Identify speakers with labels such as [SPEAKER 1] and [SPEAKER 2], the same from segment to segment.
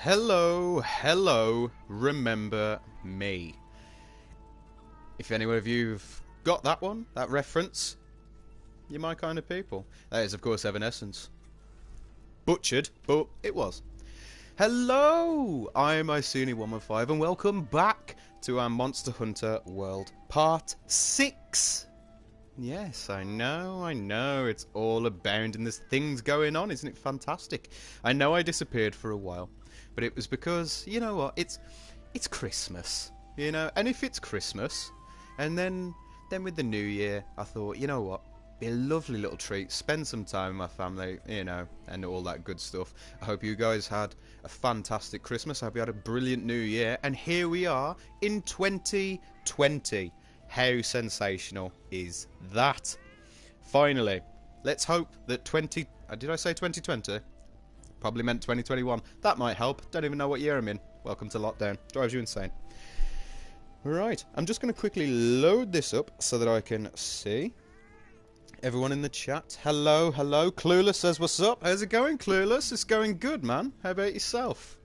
[SPEAKER 1] Hello, hello, remember me. If any of you've got that one, that reference, you're my kind of people. That is, of course, Evanescence. Butchered, but it was. Hello, I'm Isuni115 and welcome back to our Monster Hunter World Part 6. Yes, I know, it's all abounding. There's things going on, isn't it fantastic? I know I disappeared for a while, but it was because, you know what, it's Christmas, you know, and if it's Christmas, and then with the New Year, I thought, you know what, be a lovely little treat, spend some time with my family, you know, and all that good stuff. I hope you guys had a fantastic Christmas, I hope you had a brilliant New Year, and here we are in 2020. How sensational is that? Finally, let's hope that did I say 2020? Probably meant 2021. That might help. Don't even know what year I'm in. Welcome to lockdown. Drives you insane. Right, I'm just going to quickly load this up so that I can see everyone in the chat. Hello, hello. Clueless says, what's up? How's it going, Clueless? It's going good, man. How about yourself?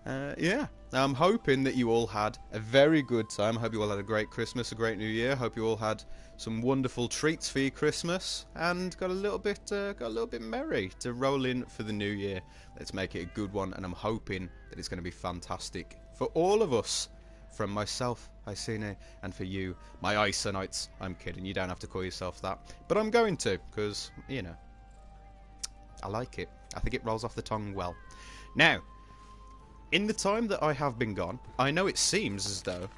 [SPEAKER 1] Yeah, I'm hoping that you all had a very good time. I hope you all had a great Christmas, a great New Year. I hope you all had some wonderful treats for your Christmas and got a little bit merry to roll in for the New Year. Let's make it a good one, and I'm hoping that it's going to be fantastic for all of us. From myself, Isune, and for you, my Isonites. I'm kidding, you don't have to call yourself that, but I'm going to, because, you know, I like it. I think it rolls off the tongue well. Now, in the time that I have been gone, I know it seems as though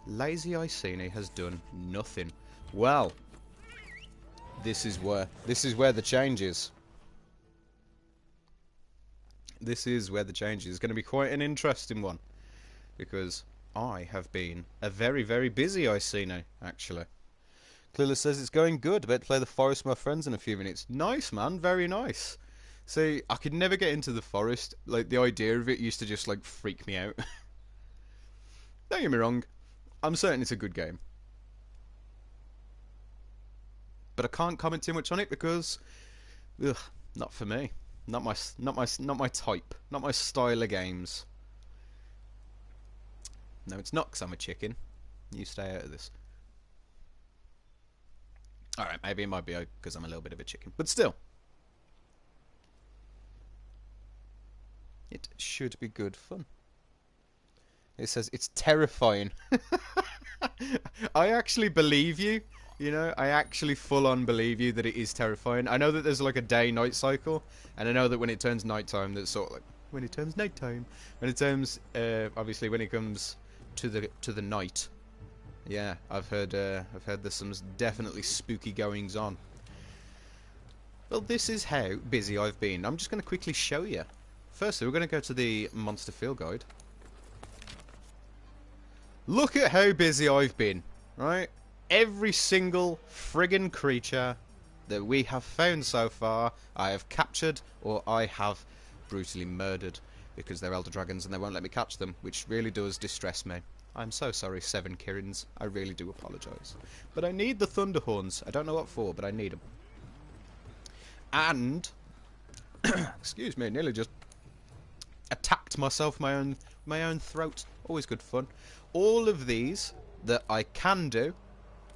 [SPEAKER 1] Lazy Isune has done nothing. Well, this is where the change is. This is where the change is. It's going to be quite an interesting one, because I have been a very, very busy Isune, actually. Clueless says it's going good. About to play the forest with my friends in a few minutes. Nice, man. Very nice. See, I could never get into the forest. Like, the idea of it used to just, like, freak me out. Don't get me wrong. I'm certain it's a good game. But I can't comment too much on it because, ugh, not for me. Not my type. Not my style of games. No, it's not because I'm a chicken. You stay out of this. Alright, maybe it might be because I'm a little bit of a chicken. But still. It should be good fun. It says it's terrifying. I actually believe you. You know, I actually full on believe you that it is terrifying. I know that there's like a day-night cycle, and I know that when it turns nighttime, that's sort of like when it turns nighttime. When it turns, obviously, when it comes to the night. Yeah, I've heard there's some definitely spooky goings on. Well, this is how busy I've been. I'm just going to quickly show you. Firstly, we're going to go to the Monster Field Guide. Look at how busy I've been, right? Every single friggin' creature that we have found so far, I have captured or I have brutally murdered because they're Elder Dragons and they won't let me catch them, which really does distress me. I'm so sorry, 7 Kirins. I really do apologise. But I need the Thunderhorns. I don't know what for, but I need them. And, excuse me, nearly just attacked myself my own throat. Always good fun. All of these that I can do,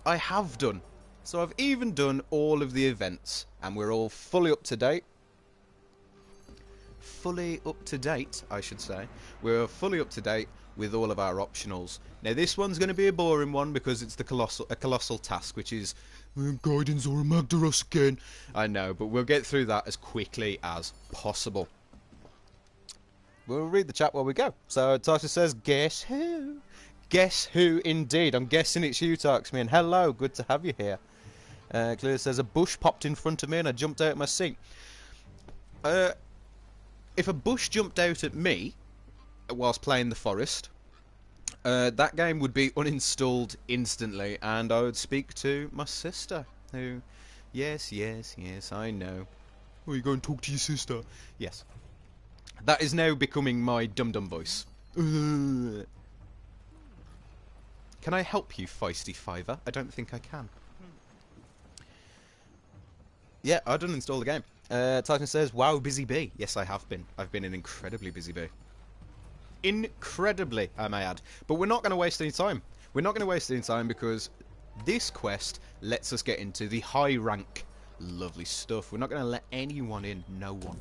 [SPEAKER 1] I have done. So I've even done all of the events, and we're all fully up to date. Fully up to date, I should say. We're fully up to date with all of our optionals. Now this one's going to be a boring one because it's a colossal task, which is guiding Zora Magdaros again. I know, but we'll get through that as quickly as possible. We'll read the chat while we go. So Tasha says, guess who? Guess who indeed. I'm guessing it's you, Tarksman. Hello, good to have you here. Clear says, a bush popped in front of me and I jumped out of my seat. If a bush jumped out at me whilst playing the forest, that game would be uninstalled instantly and I would speak to my sister, who, yes, I know. Oh, you go and talk to your sister. Yes. That is now becoming my dum-dum voice. Can I help you, Feisty Fiver? I don't think I can. Yeah, I didn't install the game. Titan says, wow, busy bee. Yes, I have been. I've been an incredibly busy bee. Incredibly, I may add. But we're not going to waste any time. We're not going to waste any time because this quest lets us get into the high rank. Lovely stuff. We're not going to let anyone in. No one.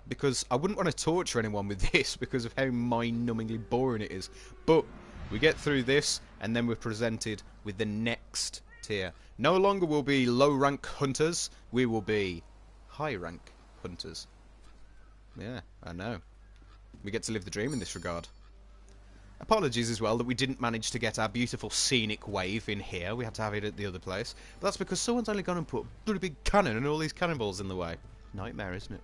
[SPEAKER 1] Because I wouldn't want to torture anyone with this because of how mind-numbingly boring it is. But we get through this and then we're presented with the next tier. No longer will be low rank hunters. We will be high rank hunters. Yeah, I know. We get to live the dream in this regard. Apologies as well that we didn't manage to get our beautiful scenic wave in here. We had to have it at the other place. But that's because someone's only gone and put a really big cannon and all these cannonballs in the way. Nightmare, isn't it?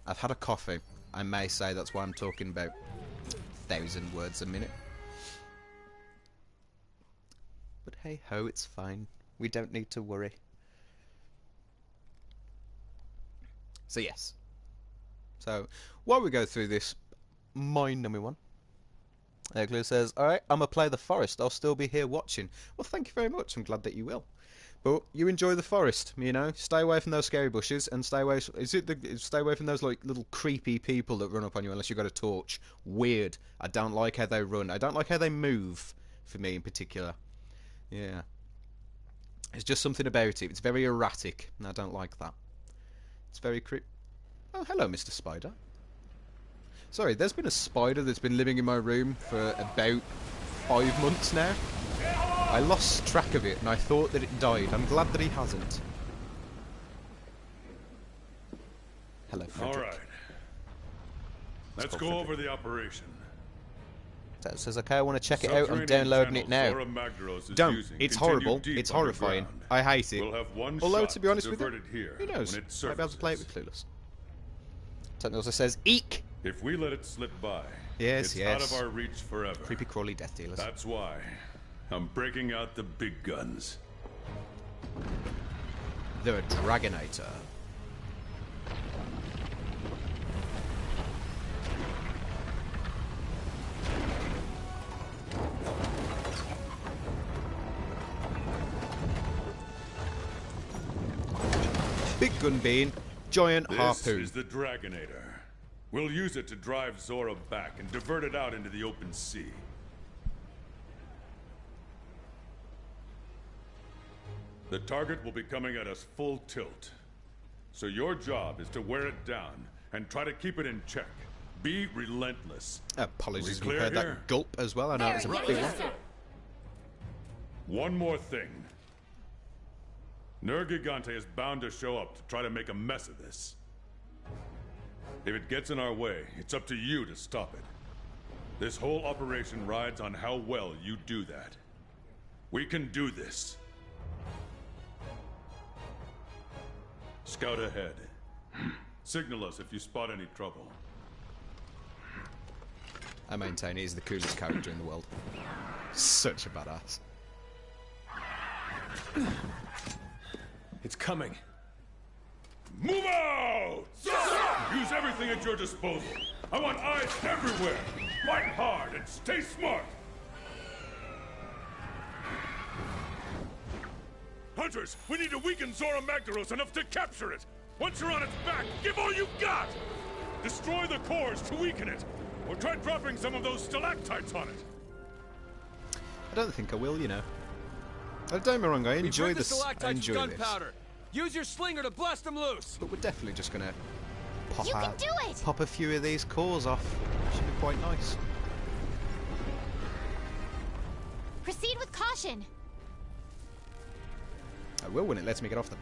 [SPEAKER 1] I've had a coffee. I may say that's why I'm talking about 1,000 words a minute. But hey ho, it's fine. We don't need to worry. So yes. So, while we go through this mind-numbing one, Eglu says, alright, I'm going to play the forest. I'll still be here watching. Well, thank you very much. I'm glad that you will. But you enjoy the forest, you know? Stay away from those scary bushes and stay away... stay away from those, like, little creepy people that run up on you unless you've got a torch. Weird. I don't like how they run. I don't like how they move, for me in particular. Yeah. There's just something about it. It's very erratic, and I don't like that. It's very creepy. Oh, hello, Mr. Spider. Sorry, there's been a spider that's been living in my room for about 5 months now. I lost track of it, and I thought that it died. I'm glad that he hasn't. Hello, Frederick.
[SPEAKER 2] All right. Let's go over the operation.
[SPEAKER 1] That says, okay, I want to check it out. I'm downloading it now. Don't. It's horrible. It's horrifying. I hate it. Although, to be honest with you, who knows? Might be able to play it with Clueless. It also says, eek!
[SPEAKER 2] If we let it slip by,
[SPEAKER 1] yes,
[SPEAKER 2] it's out of our reach forever.
[SPEAKER 1] Creepy crawly death dealers.
[SPEAKER 2] That's why I'm breaking out the big guns.
[SPEAKER 1] The Dragonator. Big gun bean, giant harpoon.
[SPEAKER 2] This is the Dragonator. We'll use it to drive Zora back and divert it out into the open sea. The target will be coming at us full tilt. So your job is to wear it down and try to keep it in check. Be relentless.
[SPEAKER 1] Apologies if you heard that gulp as well. I know it's a big one.
[SPEAKER 2] One more thing. Nergigante is bound to show up to try to make a mess of this. If it gets in our way, it's up to you to stop it. This whole operation rides on how well you do that. We can do this. Scout ahead. Signal us if you spot any trouble.
[SPEAKER 1] I maintain he's the coolest character in the world. Such a badass.
[SPEAKER 3] It's coming.
[SPEAKER 2] Move out! Use everything at your disposal. I want eyes everywhere. Fight hard and stay smart. Hunters, we need to weaken Zora Magdaros enough to capture it. Once you're on its back, give all you've got. Destroy the cores to weaken it. Or try dropping some of those stalactites on it.
[SPEAKER 1] I don't think I will, you know. Don't get me wrong, I enjoy this. I enjoy this.
[SPEAKER 3] Use your slinger to blast them loose.
[SPEAKER 1] But we're definitely just gonna pop
[SPEAKER 4] You can do it!
[SPEAKER 1] Pop a few of these cores off. Should be quite nice.
[SPEAKER 4] Proceed with caution.
[SPEAKER 1] I will when it lets me get off the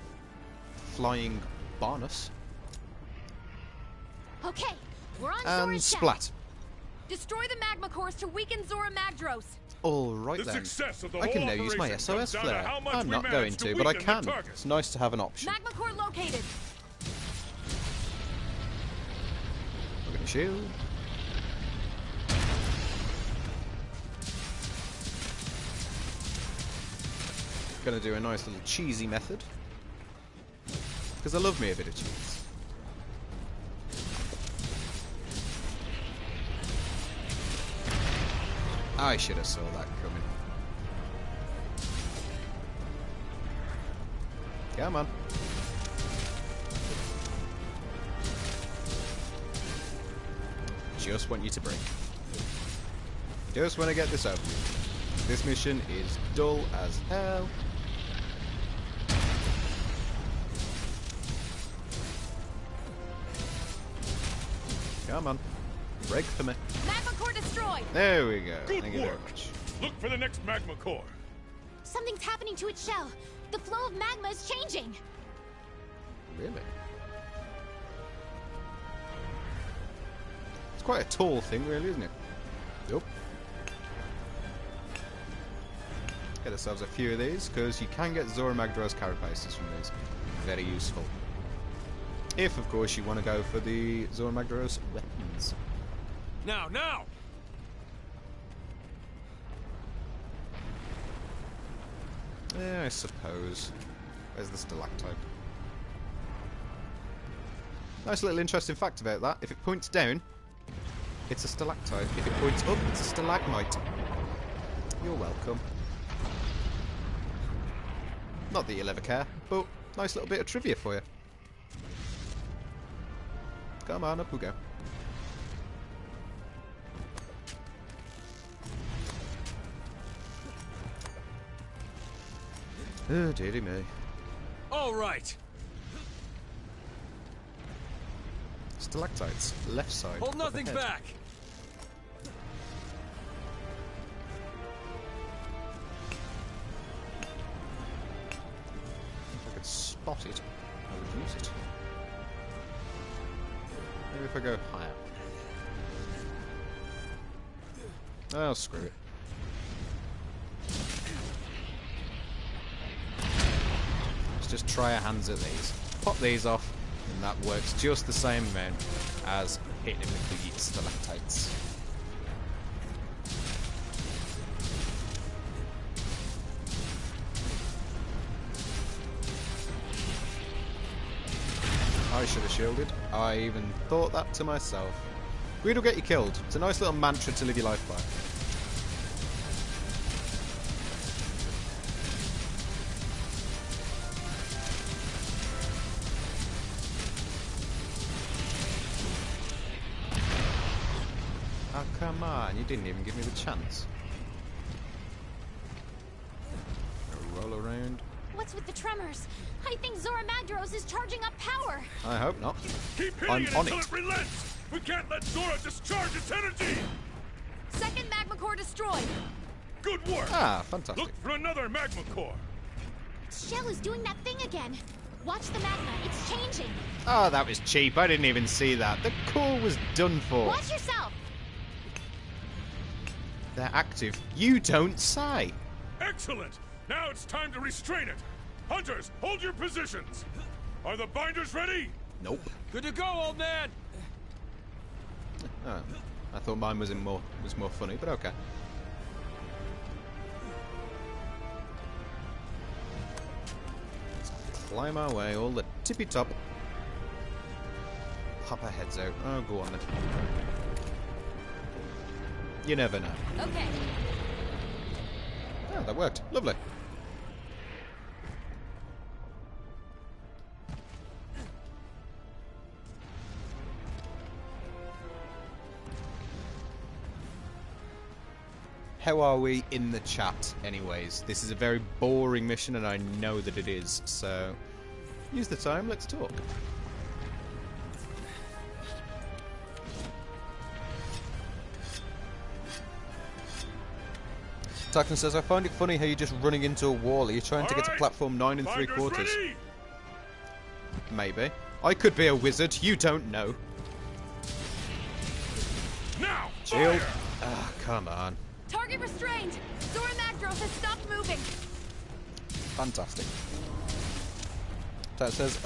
[SPEAKER 1] flying Barnus.
[SPEAKER 4] Okay, we're on
[SPEAKER 1] And
[SPEAKER 4] Zora's
[SPEAKER 1] splat.
[SPEAKER 4] shaft. Destroy the magma cores to weaken Zora Magdaros.
[SPEAKER 1] Alright then. I can now use my SOS flare. I'm not going to, but I can. It's nice to have an option.
[SPEAKER 4] Magma core located.
[SPEAKER 1] We're gonna shield. Gonna do a nice little cheesy method. Because I love me a bit of cheese. I should have saw that coming. Come on. just want you to break. Just want to get this over with. This mission is dull as hell. Come on. Break for me.
[SPEAKER 4] Magma core destroyed!
[SPEAKER 1] There we go.
[SPEAKER 2] Good
[SPEAKER 1] Thank you very
[SPEAKER 2] work.
[SPEAKER 1] much.
[SPEAKER 2] Look for the next magma core.
[SPEAKER 4] Something's happening to its shell. The flow of magma is changing.
[SPEAKER 1] Really? It's quite a tall thing, really, isn't it? Yup. Get ourselves a few of these, because you can get Zora Magdaros carapaces from these. Very useful. If, of course, you want to go for the Zora Magdaros weapons.
[SPEAKER 3] Now, now!
[SPEAKER 1] Yeah, I suppose. Where's the stalactite? Nice little interesting fact about that. If it points down, it's a stalactite. If it points up, it's a stalagmite. You're welcome. Not that you'll ever care, but nice little bit of trivia for you. Come on, up we go. Oh, dearie me.
[SPEAKER 3] All right.
[SPEAKER 1] Stalactites, left side.
[SPEAKER 3] Hold
[SPEAKER 1] up
[SPEAKER 3] nothing
[SPEAKER 1] ahead.
[SPEAKER 3] back.
[SPEAKER 1] If I could spot it, I would use it. Maybe if I go higher. Oh, screw it. Let's just try our hands at these. Pop these off, and that works just the same amount as hitting him with the stalactites. I should have shielded. I even thought that to myself. Greed will get you killed. It's a nice little mantra to live your life by. Oh, come on. You didn't even give me the chance. Roll around.
[SPEAKER 4] What's with the tremors? I think Zora Magdaros is charging up power.
[SPEAKER 1] I hope not.
[SPEAKER 2] Keep hitting
[SPEAKER 1] I'm
[SPEAKER 2] it
[SPEAKER 1] on
[SPEAKER 2] until
[SPEAKER 1] it.
[SPEAKER 2] it relents. We can't let Zora discharge its energy.
[SPEAKER 4] Second magma core destroyed.
[SPEAKER 2] Good work.
[SPEAKER 1] Ah, fantastic.
[SPEAKER 2] Look for another magma core.
[SPEAKER 4] Its shell is doing that thing again. Watch the magma. It's changing.
[SPEAKER 1] Oh, that was cheap. I didn't even see that. The core was done for.
[SPEAKER 4] Watch yourself.
[SPEAKER 1] They're active. You don't say.
[SPEAKER 2] Excellent. Now it's time to restrain it. Hunters, hold your positions. Are the binders ready?
[SPEAKER 1] Nope.
[SPEAKER 3] Good to go, old man.
[SPEAKER 1] Oh, I thought mine was more funny, but okay. Let's climb our way all the tippy top. Pop our heads out. Oh, go on then. You never know.
[SPEAKER 4] Okay.
[SPEAKER 1] Oh, that worked. Lovely. How are we in the chat, anyways? This is a very boring mission, and I know that it is, so use the time, let's talk. Taken says, I find it funny how you're just running into a wall. Are you trying to get to platform 9 3/4?
[SPEAKER 2] Ready?
[SPEAKER 1] Maybe. I could be a wizard, you don't know.
[SPEAKER 2] Now,
[SPEAKER 1] Shield.
[SPEAKER 2] fire!
[SPEAKER 1] Ah, come on.
[SPEAKER 4] Target restrained. Zora Magdaros has stopped moving.
[SPEAKER 1] Fantastic. That says,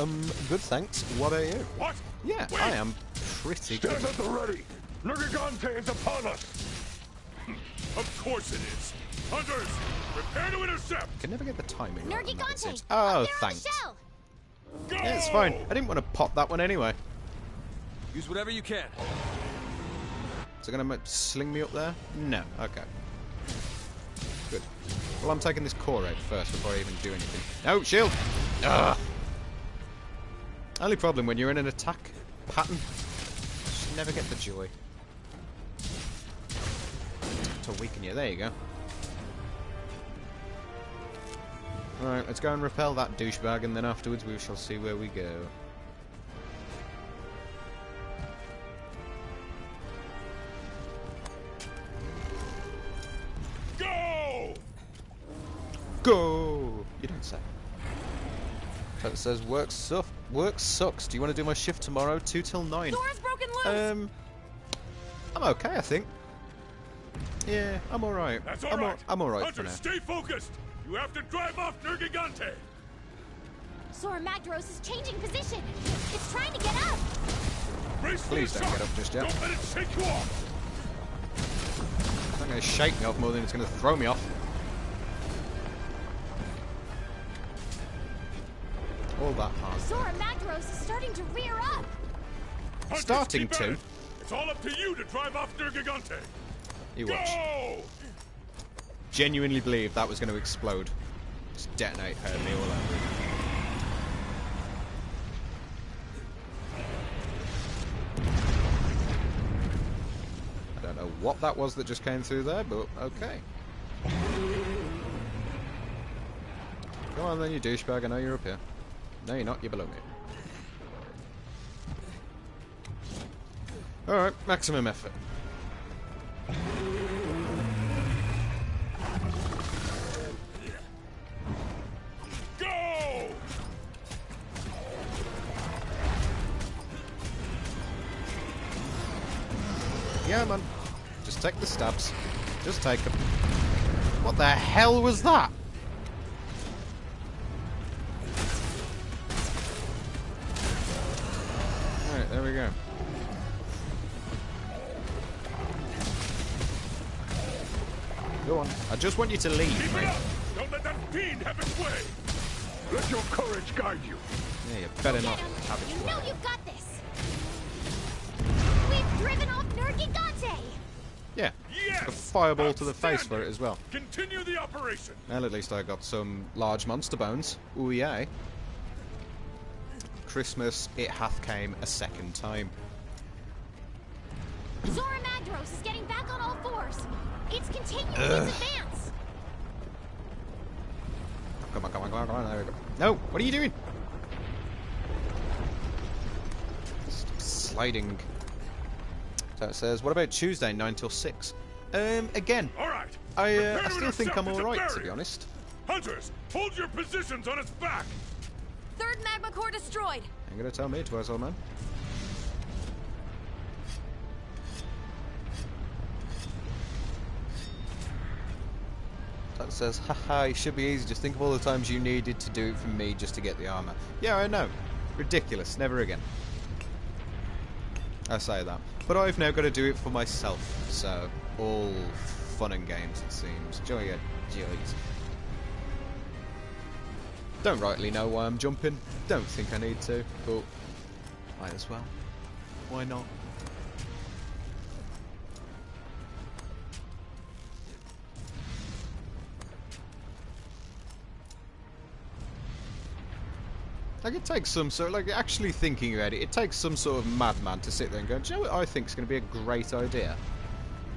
[SPEAKER 1] good thanks. What are you?
[SPEAKER 2] What?
[SPEAKER 1] Yeah,
[SPEAKER 2] Wait.
[SPEAKER 1] I am pretty good.
[SPEAKER 2] Stand at the ready. Nergigante is upon us. Of course it is. Hunters, prepare to intercept.
[SPEAKER 1] Can never get the timing right on that, it
[SPEAKER 4] Nergigante.
[SPEAKER 1] seems.
[SPEAKER 4] Up
[SPEAKER 1] Oh,
[SPEAKER 4] there on
[SPEAKER 1] thanks.
[SPEAKER 4] the shell.
[SPEAKER 2] Go!
[SPEAKER 1] Yeah, it's fine. I didn't want to pop that one anyway.
[SPEAKER 3] Use whatever you can.
[SPEAKER 1] Is it going to sling me up there? No. Okay. Good. Well, I'm taking this core out first before I even do anything. No, shield! Ugh! Only problem when you're in an attack pattern, you just never get the joy. to weaken you. There you go. Alright, let's go and repel that douchebag, and then afterwards we shall see where we go.
[SPEAKER 2] Go!
[SPEAKER 1] Go! You don't say. So it says work sucks. Do you want to do my shift tomorrow? 2 till 9.
[SPEAKER 4] Door's broken loose!
[SPEAKER 1] I'm okay, I think. Yeah, I'm alright.
[SPEAKER 2] That's all right.
[SPEAKER 1] I'm alright
[SPEAKER 2] Hunter,
[SPEAKER 1] for now.
[SPEAKER 2] stay focused. You have to drive off Nergigante.
[SPEAKER 4] Zora Magdaros is changing position. It's trying to get up.
[SPEAKER 2] Brace for
[SPEAKER 1] Please
[SPEAKER 2] the
[SPEAKER 1] don't
[SPEAKER 2] shock.
[SPEAKER 1] get up just yet.
[SPEAKER 2] Don't let it shake you off.
[SPEAKER 1] It's not going to shake me off more than it's going to throw me off. All that hard.
[SPEAKER 4] Zora Magdaros is starting to rear up.
[SPEAKER 2] Hunters,
[SPEAKER 1] Starting
[SPEAKER 2] keep at
[SPEAKER 1] to.
[SPEAKER 2] it. It's all up to you to drive off Nergigante.
[SPEAKER 1] You watch.
[SPEAKER 2] Go!
[SPEAKER 1] Genuinely believe that was going to explode. Just detonate her me all over. I don't know what that was that just came through there, but okay. Come on then, you douchebag. I know you're up here. No, you're not. You're below me. Alright, maximum effort.
[SPEAKER 2] Go!
[SPEAKER 1] Yeah, man. Just take the stabs. Just take them. What the hell was that? Alright, there we go. Go on. I just want you to leave,
[SPEAKER 2] Keep it
[SPEAKER 1] mate.
[SPEAKER 2] up! Don't let that fiend have its way!
[SPEAKER 5] Let your courage guide you.
[SPEAKER 1] Yeah, you better
[SPEAKER 4] Get
[SPEAKER 1] not
[SPEAKER 4] him.
[SPEAKER 1] have it
[SPEAKER 4] You
[SPEAKER 1] your
[SPEAKER 4] know
[SPEAKER 1] way.
[SPEAKER 4] you've got this. We've driven off Nergigante.
[SPEAKER 1] Yeah.
[SPEAKER 2] Yes!
[SPEAKER 1] A fireball to the face for it
[SPEAKER 2] Outstanding!
[SPEAKER 1] as well.
[SPEAKER 2] Continue the operation!
[SPEAKER 1] Well, at least I got some large monster bones. Ooh, yay. Christmas, it hath came a second time.
[SPEAKER 4] Zora Magdaros is getting back on all fours. It's continuing its advance.
[SPEAKER 1] Come on, come on, come on, come on. There we go. No! What are you doing? Stop sliding. So it says, what about Tuesday, 9 till 6? Again,
[SPEAKER 2] All right.
[SPEAKER 1] I
[SPEAKER 2] Prepare to
[SPEAKER 1] still think I'm
[SPEAKER 2] intercept its
[SPEAKER 1] alright, to be
[SPEAKER 2] barrier.
[SPEAKER 1] honest.
[SPEAKER 2] Hunters, hold your positions on its back!
[SPEAKER 4] Third magma core destroyed.
[SPEAKER 1] Ain't gonna tell me twice, old man. That says, haha, it should be easy. Just think of all the times you needed to do it for me just to get the armor. Yeah, I know. Ridiculous. Never again. I say that. But I've now got to do it for myself. So, all fun and games, it seems. Joy, joys. Don't rightly know why I'm jumping. Don't think I need to, but might as well. Why not? Like, it takes some sort of, like, actually thinking about it, it takes some sort of madman to sit there and go, do you know what I think is going to be a great idea?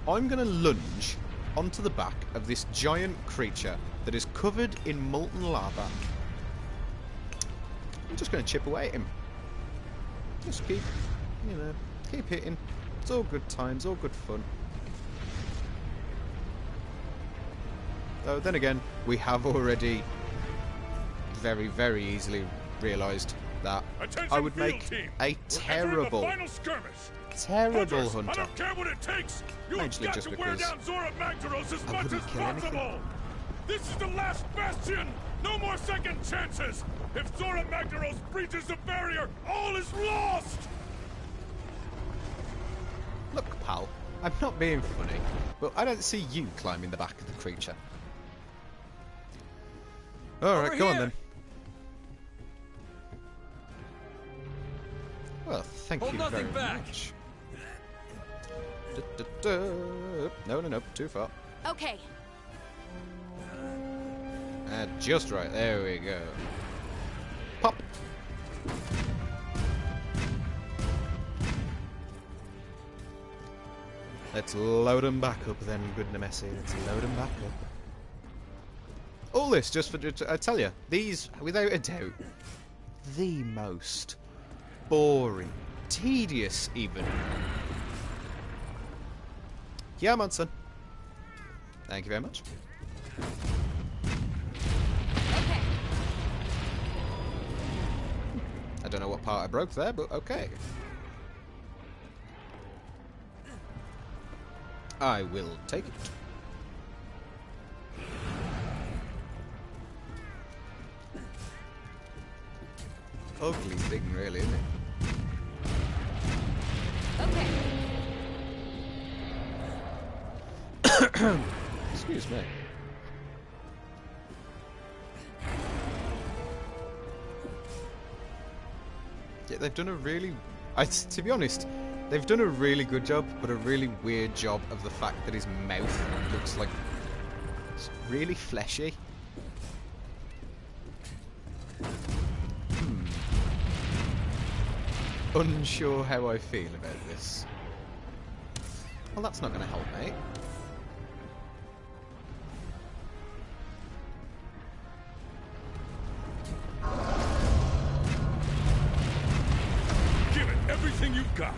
[SPEAKER 1] I'm going to lunge onto the back of this giant creature that is covered in molten lava. I'm just going to chip away at him. Just keep, you know, keep hitting. It's all good times, all good fun. Though, then again, we have already very, very easily realised that
[SPEAKER 2] Attention,
[SPEAKER 1] I would
[SPEAKER 2] field
[SPEAKER 1] make
[SPEAKER 2] team.
[SPEAKER 1] a
[SPEAKER 2] We're entering
[SPEAKER 1] terrible,
[SPEAKER 2] the final skirmish.
[SPEAKER 1] terrible
[SPEAKER 2] Hunters, I
[SPEAKER 1] hunter.
[SPEAKER 2] don't care what it takes. You have
[SPEAKER 1] Mostly
[SPEAKER 2] got
[SPEAKER 1] just
[SPEAKER 2] to wear
[SPEAKER 1] because
[SPEAKER 2] down Zora Magdaros as
[SPEAKER 1] I
[SPEAKER 2] much
[SPEAKER 1] wouldn't
[SPEAKER 2] as
[SPEAKER 1] kill anything.
[SPEAKER 2] possible. This is the last bastion. No more second chances. If Zora Magdaros breaches the barrier, all is lost.
[SPEAKER 1] Look, pal, I'm not being funny, but I don't see you climbing the back of the creature. Alright,
[SPEAKER 3] Over
[SPEAKER 1] go on
[SPEAKER 3] here.
[SPEAKER 1] then. Well, thank
[SPEAKER 3] Hold
[SPEAKER 1] you
[SPEAKER 3] nothing
[SPEAKER 1] very
[SPEAKER 3] back.
[SPEAKER 1] much. No, no, no, too far.
[SPEAKER 4] Okay.
[SPEAKER 1] Just right, there we go. Pop! Let's load them back up then, good Nemesi. Let's load them back up. All this just for... I tell you, these, without a doubt, the most boring, tedious even. Yeah, Munson. Thank you very much.
[SPEAKER 4] Okay.
[SPEAKER 1] I don't know what part I broke there, but okay. I will take it. Ugly thing, really, isn't it?
[SPEAKER 4] Okay.
[SPEAKER 1] Excuse me. Yeah, they've done a really... to be honest, they've done a really good job, but a really weird job of the fact that his mouth looks like... it's really fleshy. Unsure how I feel about this. Well, that's not going to help, mate.
[SPEAKER 2] Give it everything you've got.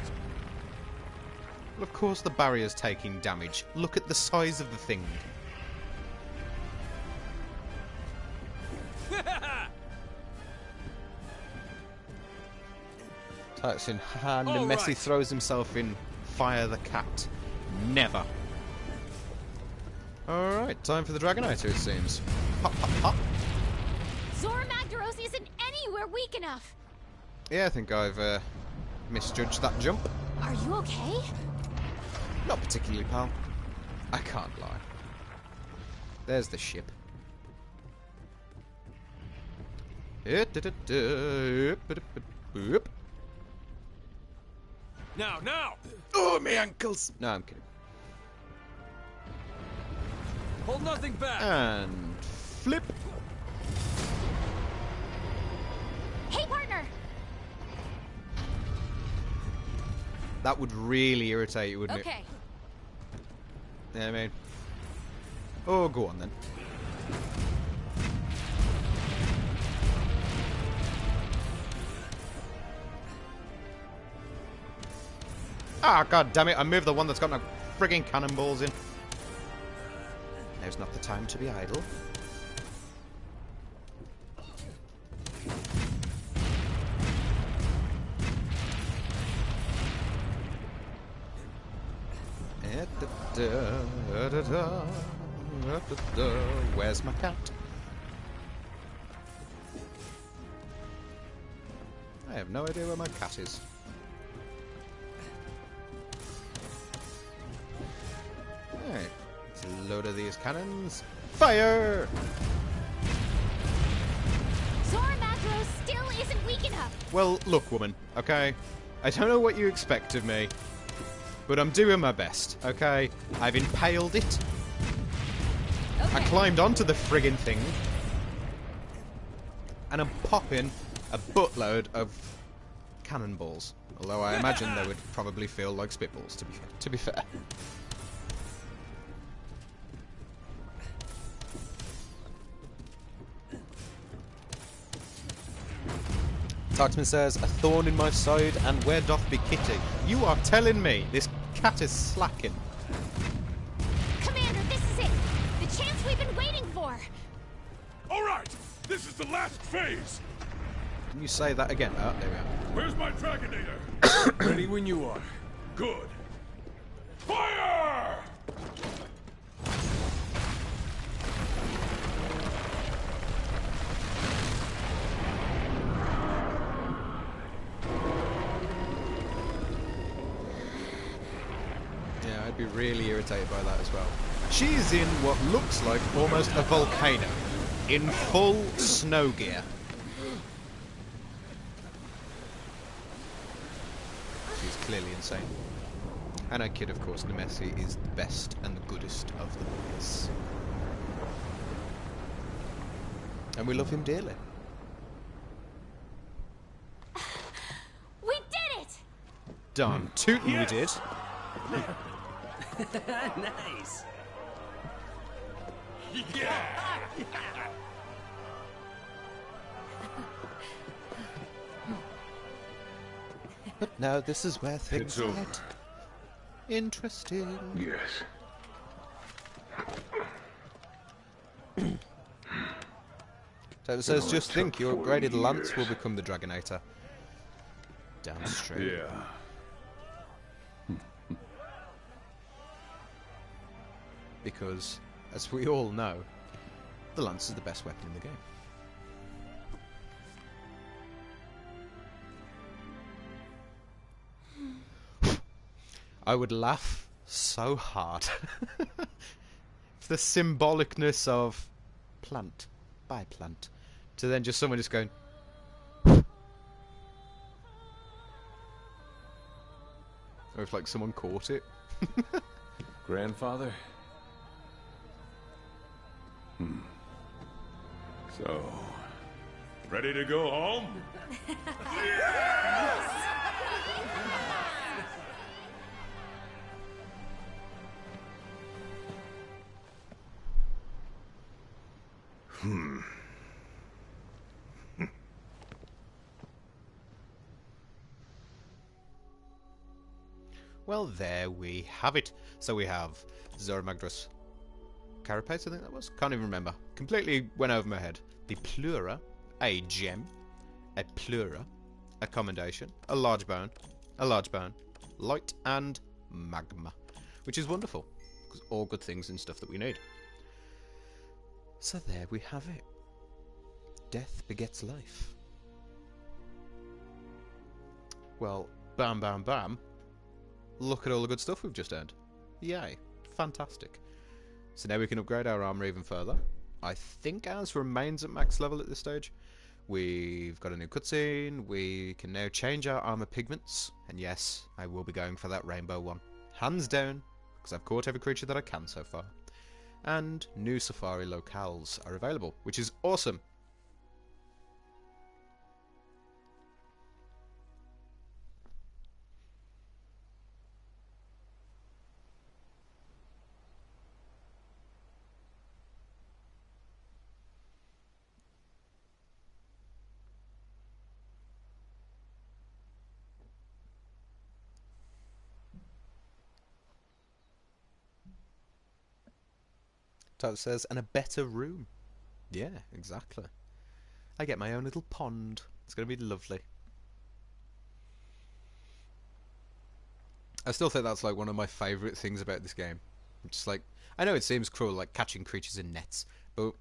[SPEAKER 1] Well, of course the barrier's taking damage. Look at the size of the thing. Types in, haha, Nemesi
[SPEAKER 3] right.
[SPEAKER 1] throws himself in Fire the Cat. Never. Alright, time for the Dragoniter, it seems. Hop, hop, hop.
[SPEAKER 4] Zora Magdaros isn't anywhere weak enough.
[SPEAKER 1] Yeah, I think I've misjudged that jump.
[SPEAKER 4] Are you okay?
[SPEAKER 1] Not particularly, pal. I can't lie. There's the ship.
[SPEAKER 3] Now!
[SPEAKER 1] Oh, my ankles! No, I'm kidding.
[SPEAKER 3] Hold nothing back!
[SPEAKER 1] And flip.
[SPEAKER 4] Hey, partner!
[SPEAKER 1] That would really irritate you, wouldn't it?
[SPEAKER 4] Okay.
[SPEAKER 1] Yeah, I mean... oh, go on then. Ah, god damn it, I moved the one that's got no frigging cannonballs in. Now's not the time to be idle. Where's my cat? I have no idea where my cat is. Alright, let's load of these cannons. Fire!
[SPEAKER 4] Zora Magdaros still isn't weak enough.
[SPEAKER 1] Well, look, woman, okay? I don't know what you expect of me, but I'm doing my best, okay? I've impaled it.
[SPEAKER 4] Okay.
[SPEAKER 1] I climbed onto the friggin' thing, and I'm popping a buttload of cannonballs. Although I imagine they would probably feel like spitballs, to be fair. Taxman says, a thorn in my side, and where doth be Kitty? You are telling me this cat is slacking.
[SPEAKER 4] Commander, this is it. The chance we've been waiting for.
[SPEAKER 2] All right, this is the last phase.
[SPEAKER 1] Can you say that again? Oh, there we are.
[SPEAKER 2] Where's my Dragonator?
[SPEAKER 3] Ready when you are.
[SPEAKER 2] Good. Fire!
[SPEAKER 1] Yeah, I'd be really irritated by that as well. She's in what looks like almost a volcano, in full snow gear. She's clearly insane. And our kid, of course, Nemesi, is the best and the goodest of the boys. And we love him dearly.
[SPEAKER 4] We did it!
[SPEAKER 1] Darn tootin' we did.
[SPEAKER 3] Nice.
[SPEAKER 1] But now this is where things
[SPEAKER 2] It's over.
[SPEAKER 1] get interesting.
[SPEAKER 5] Yes.
[SPEAKER 1] So it says,
[SPEAKER 5] It
[SPEAKER 1] just
[SPEAKER 5] only
[SPEAKER 1] think,
[SPEAKER 5] took
[SPEAKER 1] your
[SPEAKER 5] 40
[SPEAKER 1] upgraded lance will
[SPEAKER 5] years.
[SPEAKER 1] become the Dragonator. Damn straight.
[SPEAKER 2] Yeah.
[SPEAKER 1] Because, as we all know, the lance is the best weapon in the game. I would laugh so hard for the symbolicness of plant by plant, to then just someone just going, or if like someone caught it.
[SPEAKER 3] Grandfather?
[SPEAKER 2] So, ready to go home?
[SPEAKER 1] Well, there we have it. So we have Zorah Magdaros Carapace, I think that was? Can't even remember. Completely went over my head. The Pleura, a gem, a Pleura, a commendation, a large bone, light, and magma. Which is wonderful. Because all good things and stuff that we need. So there we have it. Death begets life. Well, bam, bam, bam. Look at all the good stuff we've just earned. Yay. Fantastic. So now we can upgrade our armor even further. I think ours remains at max level at this stage. We've got a new cutscene. We can now change our armor pigments. And yes, I will be going for that rainbow one. Hands down, because I've caught every creature that I can so far. And new safari locales are available, which is awesome. Title says, and a better room. Yeah, exactly. I get my own little pond. It's going to be lovely. I still think that's like one of my favourite things about this game. Just like, I know it seems cruel, like catching creatures in nets, but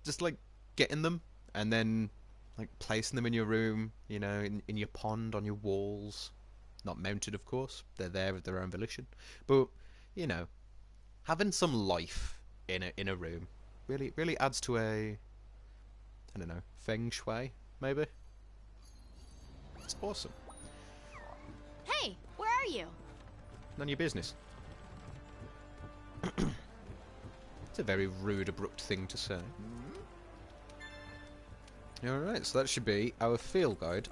[SPEAKER 1] just like getting them and then like placing them in your room, you know, in your pond, on your walls. Not mounted, of course. They're there of their own volition. But, you know, having some life in a room really adds to a, I don't know, feng shui, maybe? It's awesome.
[SPEAKER 4] Hey, where are you?
[SPEAKER 1] None of your business. It's a very rude, abrupt thing to say. Alright, so that should be our field guide.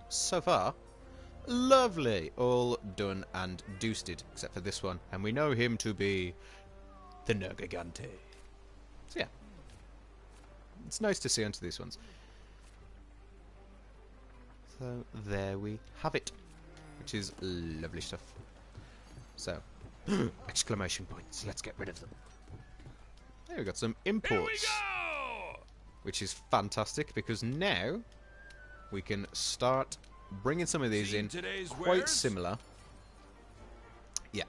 [SPEAKER 1] So far, lovely. All done and doosted, except for this one. And we know him to be the Nergigante. So yeah. It's nice to see onto these ones. So there we have it. Which is lovely stuff. So, exclamation points. Let's get rid of them. There we got some imports.
[SPEAKER 3] Here we go!
[SPEAKER 1] Which is fantastic because now we can start bringing some of these
[SPEAKER 3] Seen
[SPEAKER 1] in
[SPEAKER 3] today's
[SPEAKER 1] quite
[SPEAKER 3] wares?
[SPEAKER 1] similar. Yeah,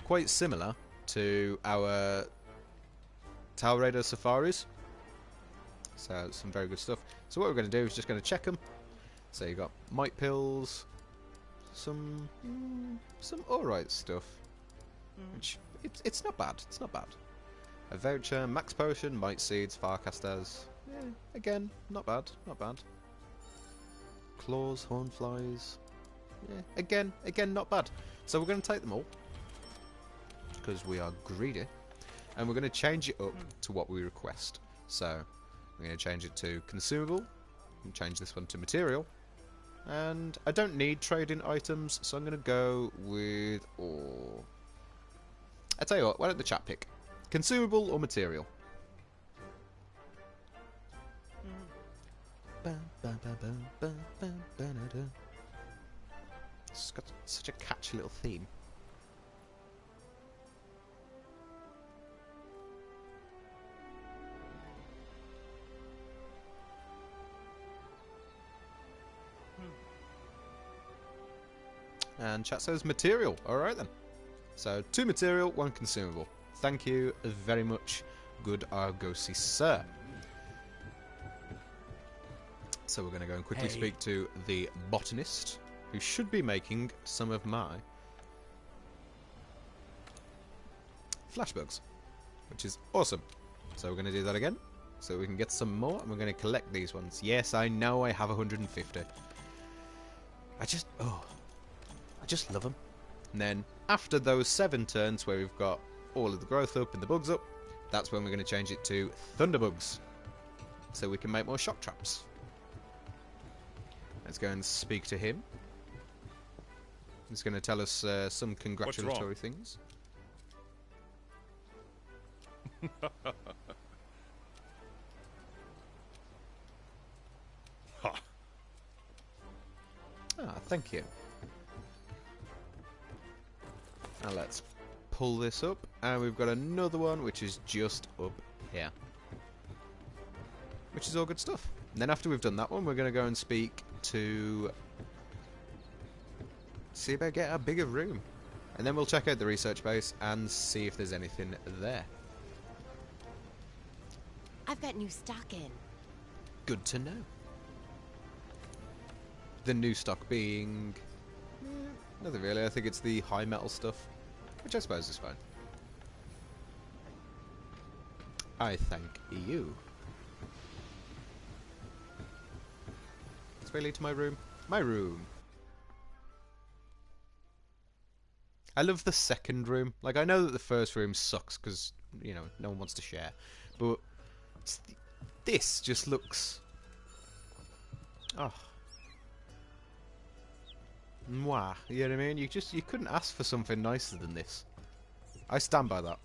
[SPEAKER 1] quite similar to our Tal Raider Safaris. So some very good stuff. So what we're going to do is just going to check them. So you got might pills, some alright stuff. Which it's not bad. It's not bad. A voucher, max potion, might seeds, farcasters. Yeah, again, not bad. Not bad. Claws, hornflies. Yeah, again, not bad. So we're going to take them all because we are greedy, and we're going to change it up to what we request. So we're going to change it to consumable, and change this one to material, And I don't need trading items, so I'm going to go with... Oh. I tell you what, why don't the chat pick? Consumable or material? It's got such a catchy little theme. And chat says material. Alright then. So 2 material, 1 consumable. Thank you very much, good Argosy sir. So we're going to go and quickly speak to the botanist, who should be making some of my flashbugs, which is awesome. So we're going to do that again, so we can get some more, and we're going to collect these ones. Yes, I know I have 150. I just love them. And then after those 7 turns where we've got all of the growth up and the bugs up, that's when we're going to change it to thunderbugs, so we can make more shock traps. Let's go and speak to him. He's going to tell us some congratulatory things. Ah, thank you. Now let's pull this up, and we've got another one which is just up here, which is all good stuff. And then after we've done that one, we're going to go and speak to... see about getting a bigger room. And then we'll check out the research base and see if there's anything there.
[SPEAKER 6] I've got new stock in.
[SPEAKER 1] Good to know. The new stock being... nothing really. I think it's the high metal stuff, which I suppose is fine. I thank you. Let's lead to my room. My room. I love the second room. Like, I know that the first room sucks because, you know, no one wants to share. But this just looks... oh. Mwah. You know what I mean? You couldn't ask for something nicer than this. I stand by that.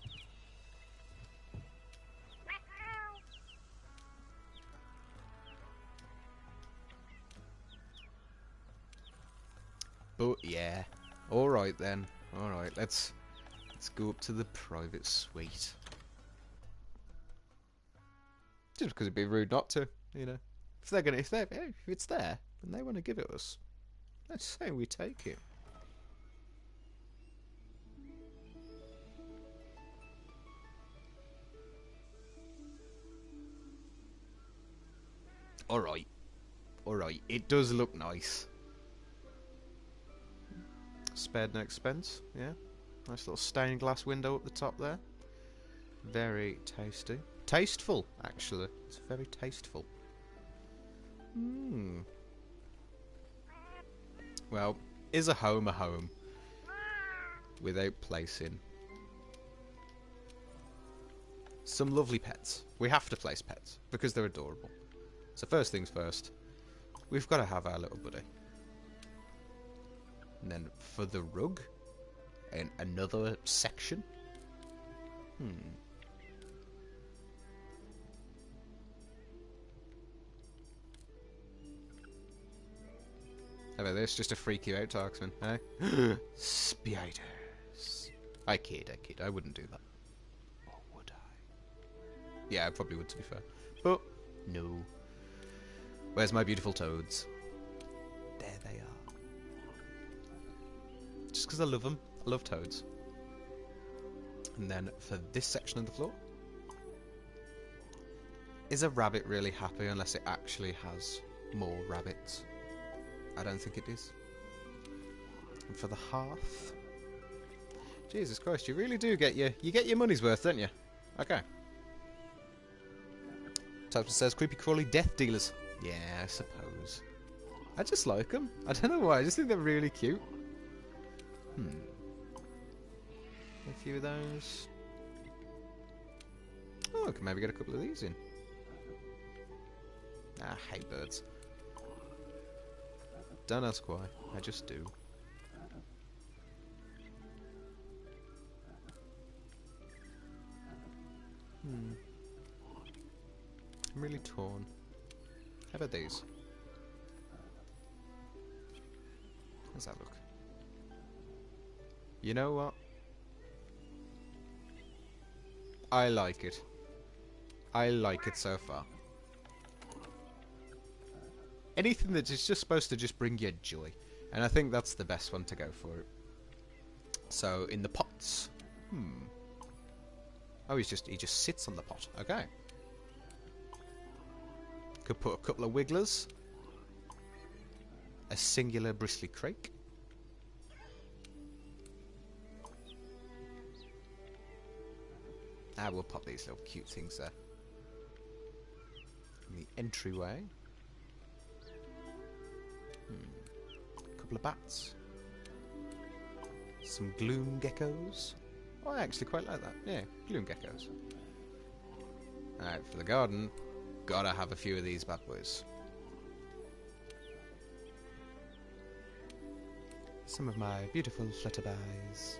[SPEAKER 1] But yeah, all right then. All right, let's go up to the private suite. Just because it'd be rude not to, you know. If it's there and they want to give it us, let's say we take it. All right, it does look nice. Spared no expense, yeah. Nice little stained glass window up the top there. Very tasty. Tasteful, actually. It's very tasteful. Well, is a home without placing some lovely pets? We have to place pets because they're adorable. So first things first, we've got to have our little buddy. And then for the rug, and another section. How about this? Just to freak you out, Tarksman, eh? Spiders. I kid. I wouldn't do that. Or would I? Yeah, I probably would, to be fair. But, no. Where's my beautiful toads? There they are. Just because I love them. I love toads. And then for this section of the floor, is a rabbit really happy unless it actually has more rabbits? I don't think it is. And for the hearth, Jesus Christ, you really do get your money's worth, don't you? Okay. Types says creepy crawly death dealers. Yeah, I suppose. I just like them. I don't know why. I just think they're really cute. A few of those. Oh, I can maybe get a couple of these in. I hate birds. Don't ask why. I just do. I'm really torn. How about these? How's that look? You know what? I like it. I like it so far. Anything that is just supposed to just bring you joy. And I think that's the best one to go for it. So, in the pots. Oh, he just sits on the pot. Okay. Could put a couple of wigglers. A singular bristly crake. Ah, we'll pop these little cute things there. In the entryway. A couple of bats. Some gloom geckos. Oh, I actually quite like that. Yeah, gloom geckos. Alright, for the garden, gotta have a few of these bad boys. Some of my beautiful flutterbys.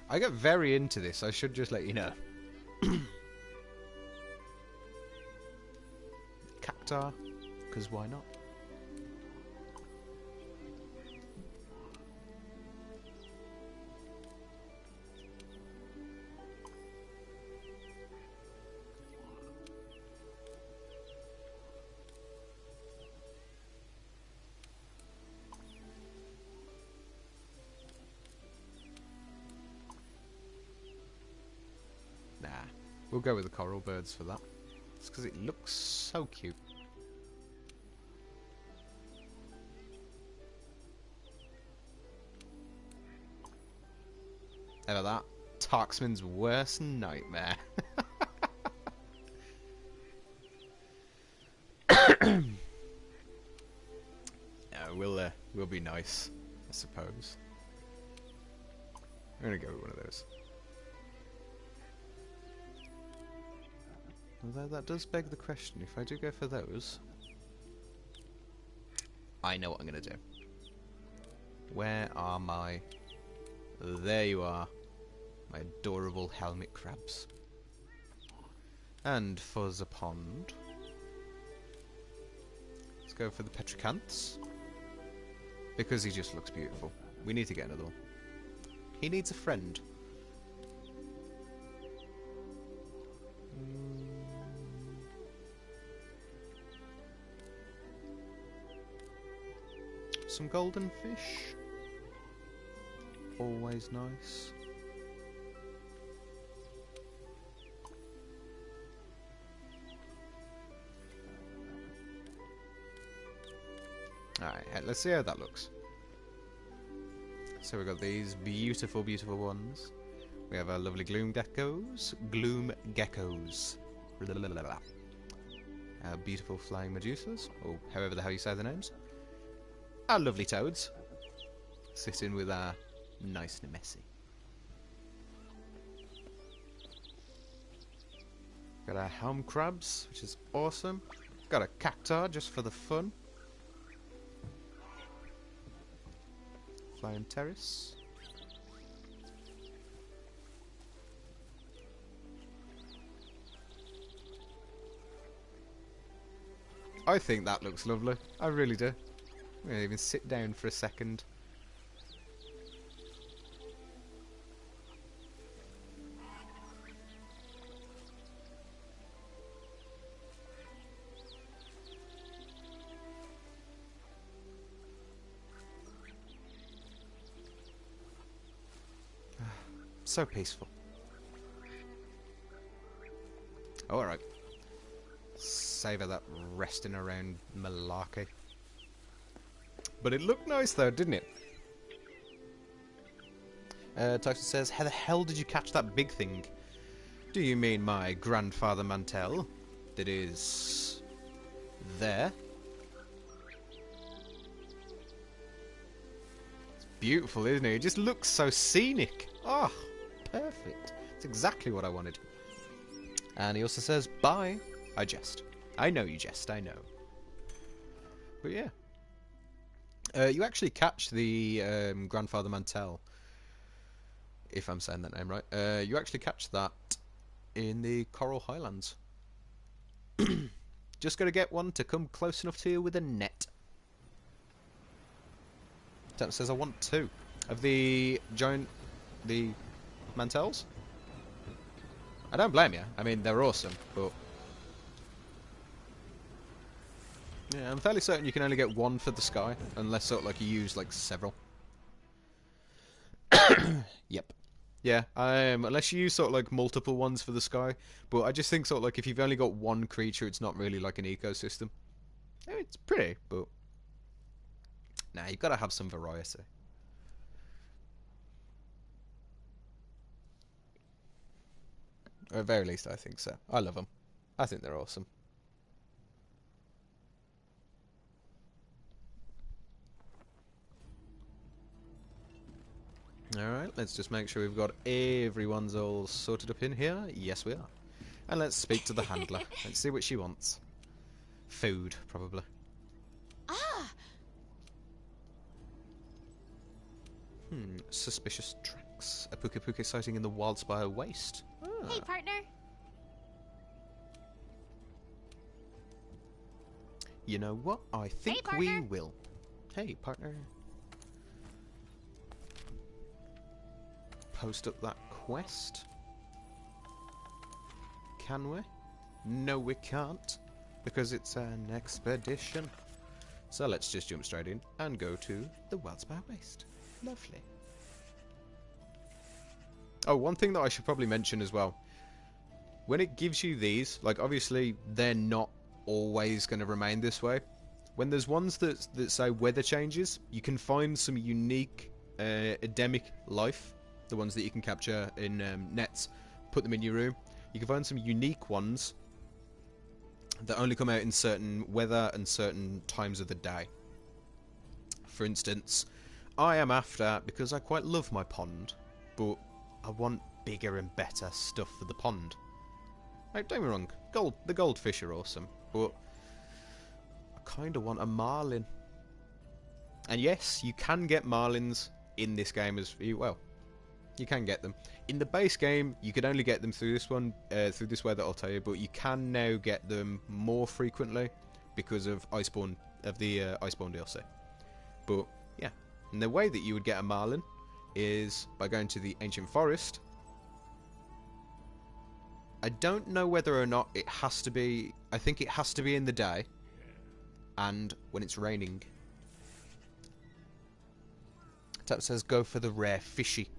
[SPEAKER 1] I get very into this, I should just let you know. Cacti, because why not? Nah, we'll go with the coral birds for that. It's because it looks so cute. Ever that? Tarksman's worst nightmare. Yeah, we'll be nice, I suppose. I'm gonna go with one of those. Although that does beg the question, if I do go for those, I know what I'm gonna do. Where are my... There you are. My adorable helmet crabs. And for the pond, let's go for the petricanths. Because he just looks beautiful. We need to get another one. He needs a friend. Some golden fish. Always nice. Alright, let's see how that looks. So we've got these beautiful, beautiful ones. We have our lovely gloom geckos. Gloom geckos. Our beautiful flying medusas, or however the hell you say the names. Our lovely toads. Sitting with our nice Nemesi. Got our helm crabs, which is awesome. Got a cacti just for the fun. Flying terrace. I think that looks lovely. I really do. I'm gonna even sit down for a second. So peaceful. Oh, alright. Savour that resting around malarkey. But it looked nice though, didn't it? Tyson says, how the hell did you catch that big thing? Do you mean my grandfather Mantell? That is... there? It's beautiful, isn't it? It just looks so scenic. Oh, perfect. It's That's exactly what I wanted. And he also says, bye. I jest. I know you jest, I know. But yeah. You actually catch the Grandfather Mantell, if I'm saying that name right. You actually catch that in the Coral Highlands. Just gotta get one to come close enough to you with a net. That says I want 2 of the Mantells. I don't blame you. I mean, they're awesome, but yeah, I'm fairly certain you can only get 1 for the sky, unless sort of like you use like several. Yep. Yeah, unless you use sort of like multiple ones for the sky, but I just think sort of like if you've only got 1 creature, it's not really like an ecosystem. It's pretty, but nah, you've got to have some variety. Or at the very least, I think so. I love them. I think they're awesome. Alright, let's just make sure we've got everyone's all sorted up in here. Yes, we are. And let's speak to the handler. Let's see what she wants. Food, probably.
[SPEAKER 4] Ah!
[SPEAKER 1] Suspicious tracks. A Puke Puke sighting in the Wildspire Waste. Ah.
[SPEAKER 4] Hey, partner.
[SPEAKER 1] You know what? I think we will. Hey, partner. Post up that quest. Can we? No, we can't. Because it's an expedition. So let's just jump straight in and go to the Wildspire Waste. Lovely. Oh, one thing that I should probably mention as well. When it gives you these, like obviously they're not always going to remain this way. When there's ones that say weather changes, you can find some unique endemic life. The ones that you can capture in nets, put them in your room. You can find some unique ones that only come out in certain weather and certain times of the day. For instance, I am after, because I quite love my pond, but I want bigger and better stuff for the pond. Like, don't get me wrong, the goldfish are awesome, but I kind of want a marlin. And yes, you can get marlins in this game as well. You can get them. In the base game, you could only get them through this one, through this way that I'll tell you, but you can now get them more frequently because of Iceborne, of the Iceborne DLC. But yeah, and the way that you would get a marlin is by going to the Ancient Forest. I don't know whether or not it has to be, I think it has to be in the day and when it's raining. Tap says go for the rare fishy.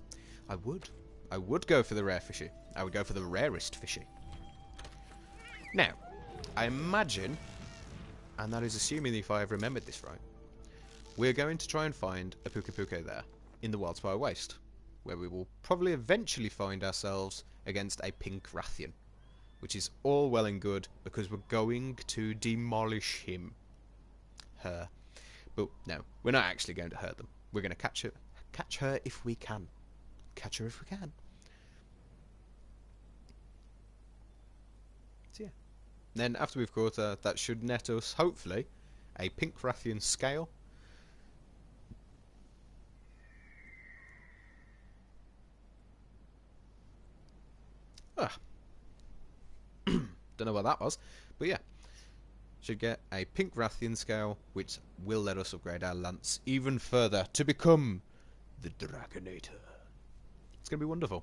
[SPEAKER 1] I would go for the rare fishy. I would go for the rarest fishy. Now, I imagine, and that is assuming if I have remembered this right, we're going to try and find a Puke Puke there, in the Wildspire Waste, where we will probably eventually find ourselves against a pink Rathian, which is all well and good, because we're going to demolish him. Her. But no, we're not actually going to hurt them. We're going to catch her if we can. Catch her if we can. So yeah. Then after we've caught her, that should net us, hopefully, a pink Rathian scale. Ah. Don't know what that was, but yeah. Should get a pink Rathian scale, which will let us upgrade our lance even further to become the Dragonator. It's going to be wonderful.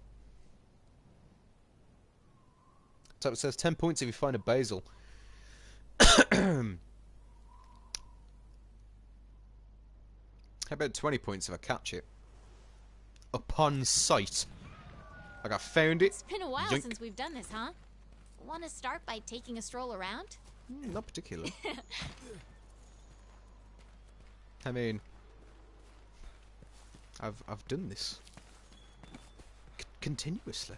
[SPEAKER 1] So it says 10 points if you find a basil. How about 20 points if I catch it? Upon sight. Like I found it.
[SPEAKER 4] It's been a while
[SPEAKER 1] Yoink.
[SPEAKER 4] since we've done this, huh? Want to start by taking a stroll around?
[SPEAKER 1] Not particularly. I mean, I've done this continuously.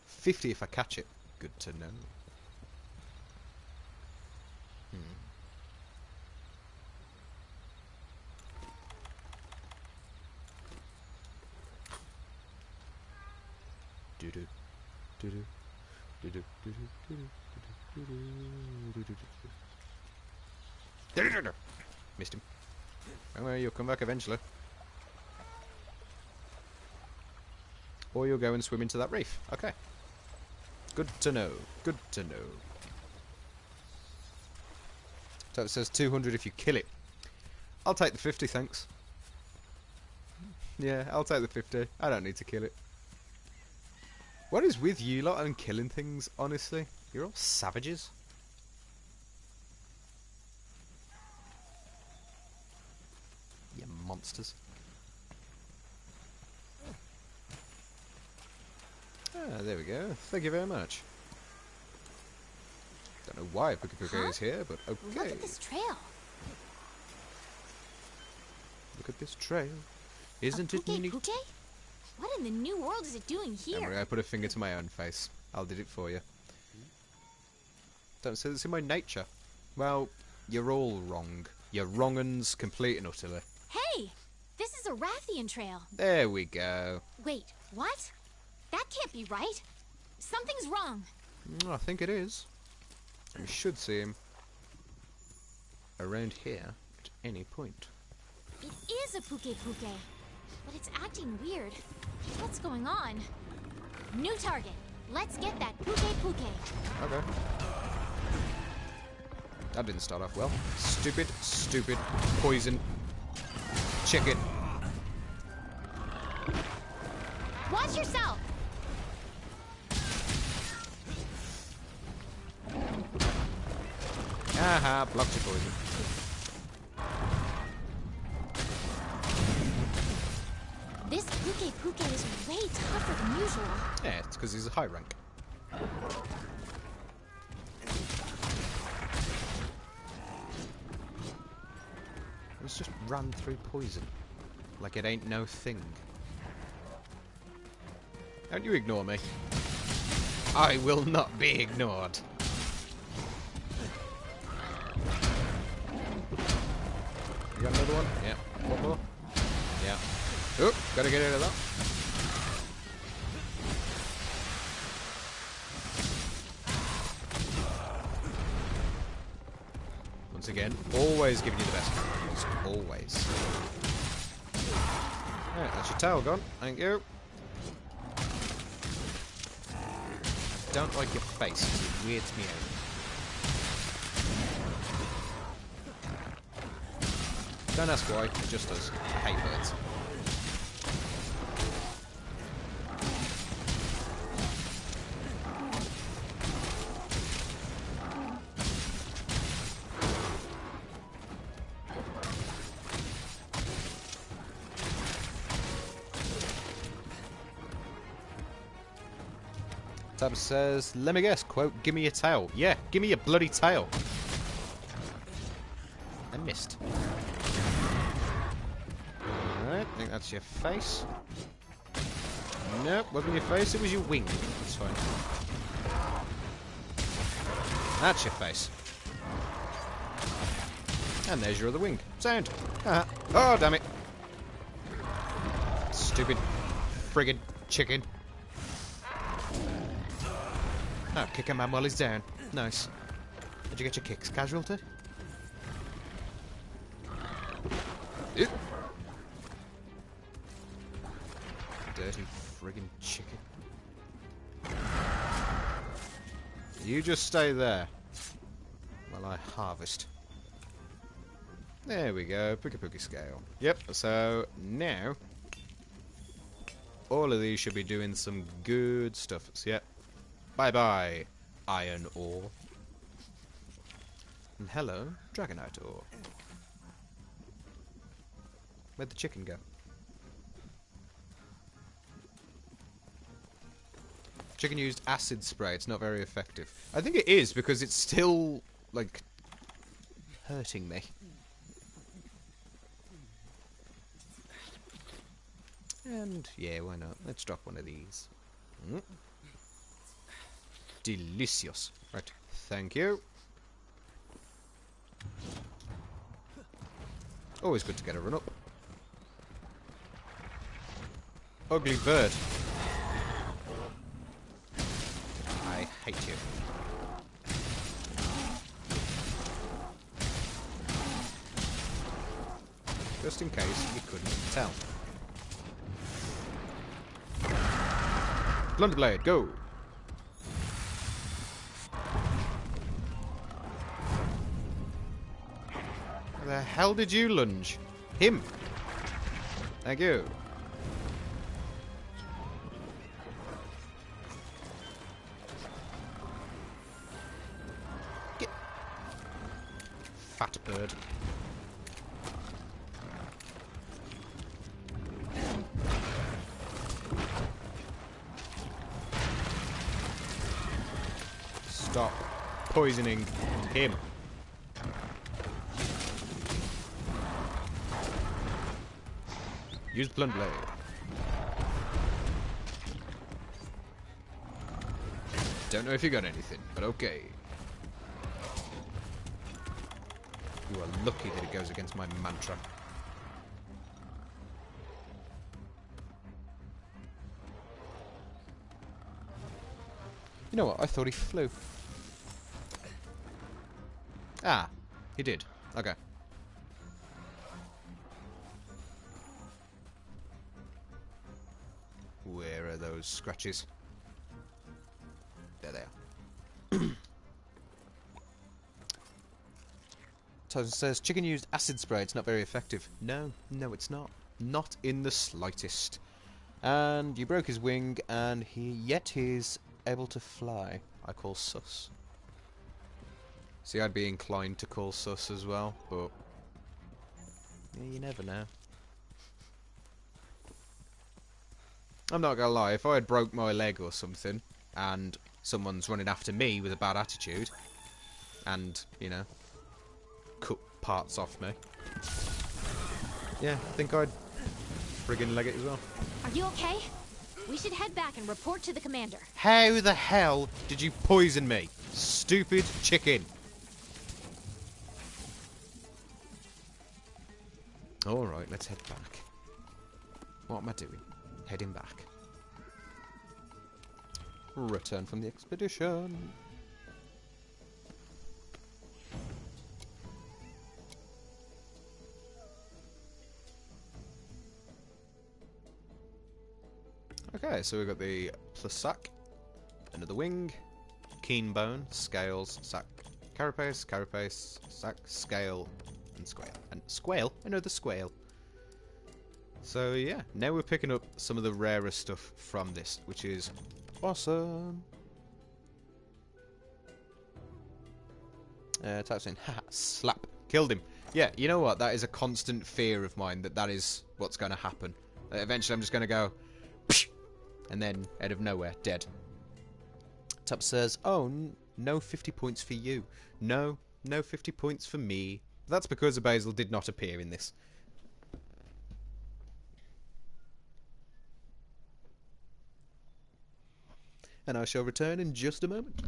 [SPEAKER 1] 50 if I catch it. Good to know. Missed him. Don't worry, you'll come back eventually. Or you'll go and swim into that reef. Okay. Good to know. Good to know. So it says 200 if you kill it. I'll take the 50, thanks. Yeah, I'll take the 50. I don't need to kill it. What is with you lot and killing things, honestly? You're all savages. You monsters. Ah, there we go. Thank you very much. Don't know why Puka Puka is here, but okay.
[SPEAKER 4] Look at this trail.
[SPEAKER 1] Look at this trail. Isn't it neat?
[SPEAKER 4] Puke? What in the new world is it doing here?
[SPEAKER 1] Don't worry, I put a finger to my own face. I'll did it for you. Don't say it's in my nature. Well, you're all wrong. You're wrong-uns, complete and utterly.
[SPEAKER 4] Hey! This is a Rathian trail.
[SPEAKER 1] There we go.
[SPEAKER 4] Wait, what? That can't be right. Something's wrong.
[SPEAKER 1] I think it is. We should see him around here at any point.
[SPEAKER 4] It is a Puke Puke, but it's acting weird. What's going on? New target. Let's get that Puke Puke.
[SPEAKER 1] Okay. That didn't start off well. Stupid, stupid, poison, chicken.
[SPEAKER 4] Watch yourself!
[SPEAKER 1] Aha, blocked your poison.
[SPEAKER 4] This Puke Puke is way tougher than usual.
[SPEAKER 1] Yeah, it's because he's a high rank. He's just ran through poison. Like it ain't no thing. Don't you ignore me. I will not be ignored. You got another one? Yeah. One more? Yeah. Oh, gotta get out of that. Once again, always giving you the best characters. Always. Alright, that's your towel gone. Thank you. Don't like your face. It weirds me out. Don't ask why, it just does. I hate birds. Tab says, let me guess, quote, give me your tail. Yeah, give me your bloody tail. I missed. Alright, I think that's your face. Nope, wasn't your face, it was your wing. That's fine. That's your face. And there's your other wing. Sound. Oh, damn it. Stupid friggin' chicken. Oh, kick a man while he's down. Nice. Did you get your kicks, casualty? Dirty friggin' chicken. You just stay there while I harvest. There we go, Puka Puka scale. Yep, so now all of these should be doing some good stuff. So, yep. Bye-bye, iron ore. And hello, dragonite ore. Where'd the chicken go? Chicken used acid spray, it's not very effective. I think it is, because it's still, like, hurting me. And, yeah, why not? Let's drop one of these. Delicious. Right, thank you. Always good to get a run up. Ugly bird. hate you. Just in case you couldn't tell. Blunderblade, go! Where the hell did you lunge? Him! Thank you. Get... Fat bird. Stop poisoning him. Use Blunderblade. Don't know if you got anything, but okay. You are lucky that it goes against my mantra. You know what? I thought he flew. Ah, he did. Okay. Where are those scratches? There they are. Tyson says, chicken used acid spray, it's not very effective. No, no it's not. Not in the slightest. And you broke his wing, and yet he's able to fly. I call sus. See, I'd be inclined to call sus as well, but yeah, you never know. I'm not gonna lie, if I had broke my leg or something, and someone's running after me with a bad attitude, and, you know, cut parts off me, yeah, I think I'd friggin' leg it as well.
[SPEAKER 4] Are you okay? We should head back and report to the commander.
[SPEAKER 1] How the hell did you poison me? Stupid chicken. Alright, let's head back. What am I doing? Heading back. Return from the expedition. Okay, so we've got the Plussac, another wing, keen bone, scales, sac, carapace, sac, scale, and squale. And squale? I know the squale. So yeah, now we're picking up some of the rarer stuff from this, which is awesome. Types in, haha, slap, killed him. Yeah, you know what? That is a constant fear of mine, that is what's going to happen. Eventually I'm just going to go, psh, and then out of nowhere, dead. Tup says, oh, no 50 points for you. No 50 points for me. That's because Basil did not appear in this. And I shall return in just a moment.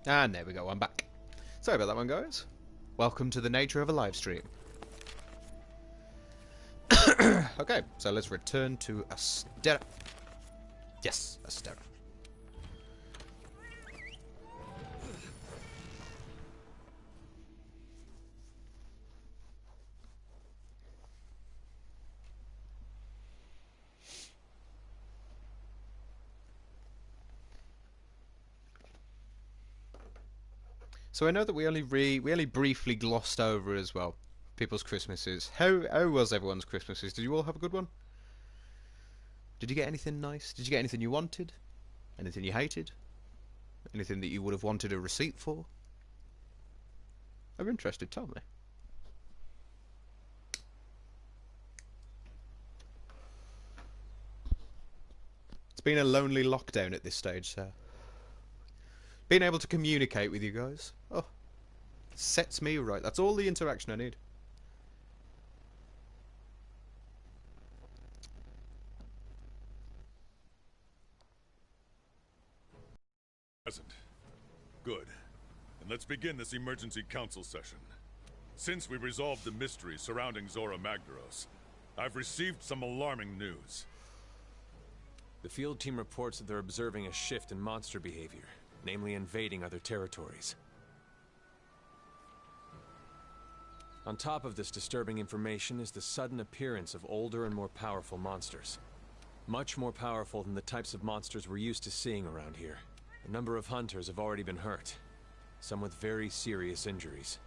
[SPEAKER 1] And there we go, I'm back. Sorry about that one, guys. Welcome to the nature of a live stream. Okay, so let's return to Astera. Yes, Astera. So I know that we only briefly glossed over as well people's Christmases. How was everyone's Christmases? Did you all have a good one? Did you get anything nice? Did you get anything you wanted? Anything you hated? Anything that you would have wanted a receipt for? I'm interested, tell me. It's been a lonely lockdown at this stage, so being able to communicate with you guys, oh, sets me right. That's all the interaction I need.
[SPEAKER 2] Present. Good. And let's begin this emergency council session. Since we resolved the mystery surrounding Zora Magdaros, I've received some alarming news.
[SPEAKER 3] The field team reports that they're observing a shift in monster behavior, namely invading other territories. On top of this disturbing information is the sudden appearance of older and more powerful monsters. Much more powerful than the types of monsters we're used to seeing around here. A number of hunters have already been hurt, some with very serious injuries.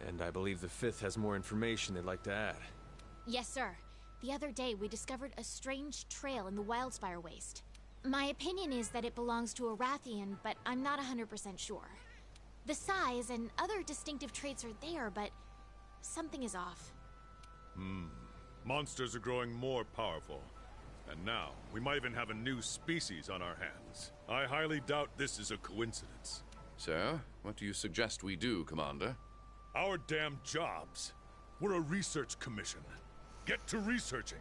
[SPEAKER 3] And I believe the 5th has more information they'd like to add.
[SPEAKER 4] Yes, sir. The other day, we discovered a strange trail in the Wildspire Waste. My opinion is that it belongs to a Rathian, but I'm not 100% sure. The size and other distinctive traits are there, but something is off.
[SPEAKER 2] Monsters are growing more powerful. And now, we might even have a new species on our hands. I highly doubt this is a coincidence.
[SPEAKER 7] So, what do you suggest we do, Commander?
[SPEAKER 2] Our damn jobs. We're a research commission. Get to researching.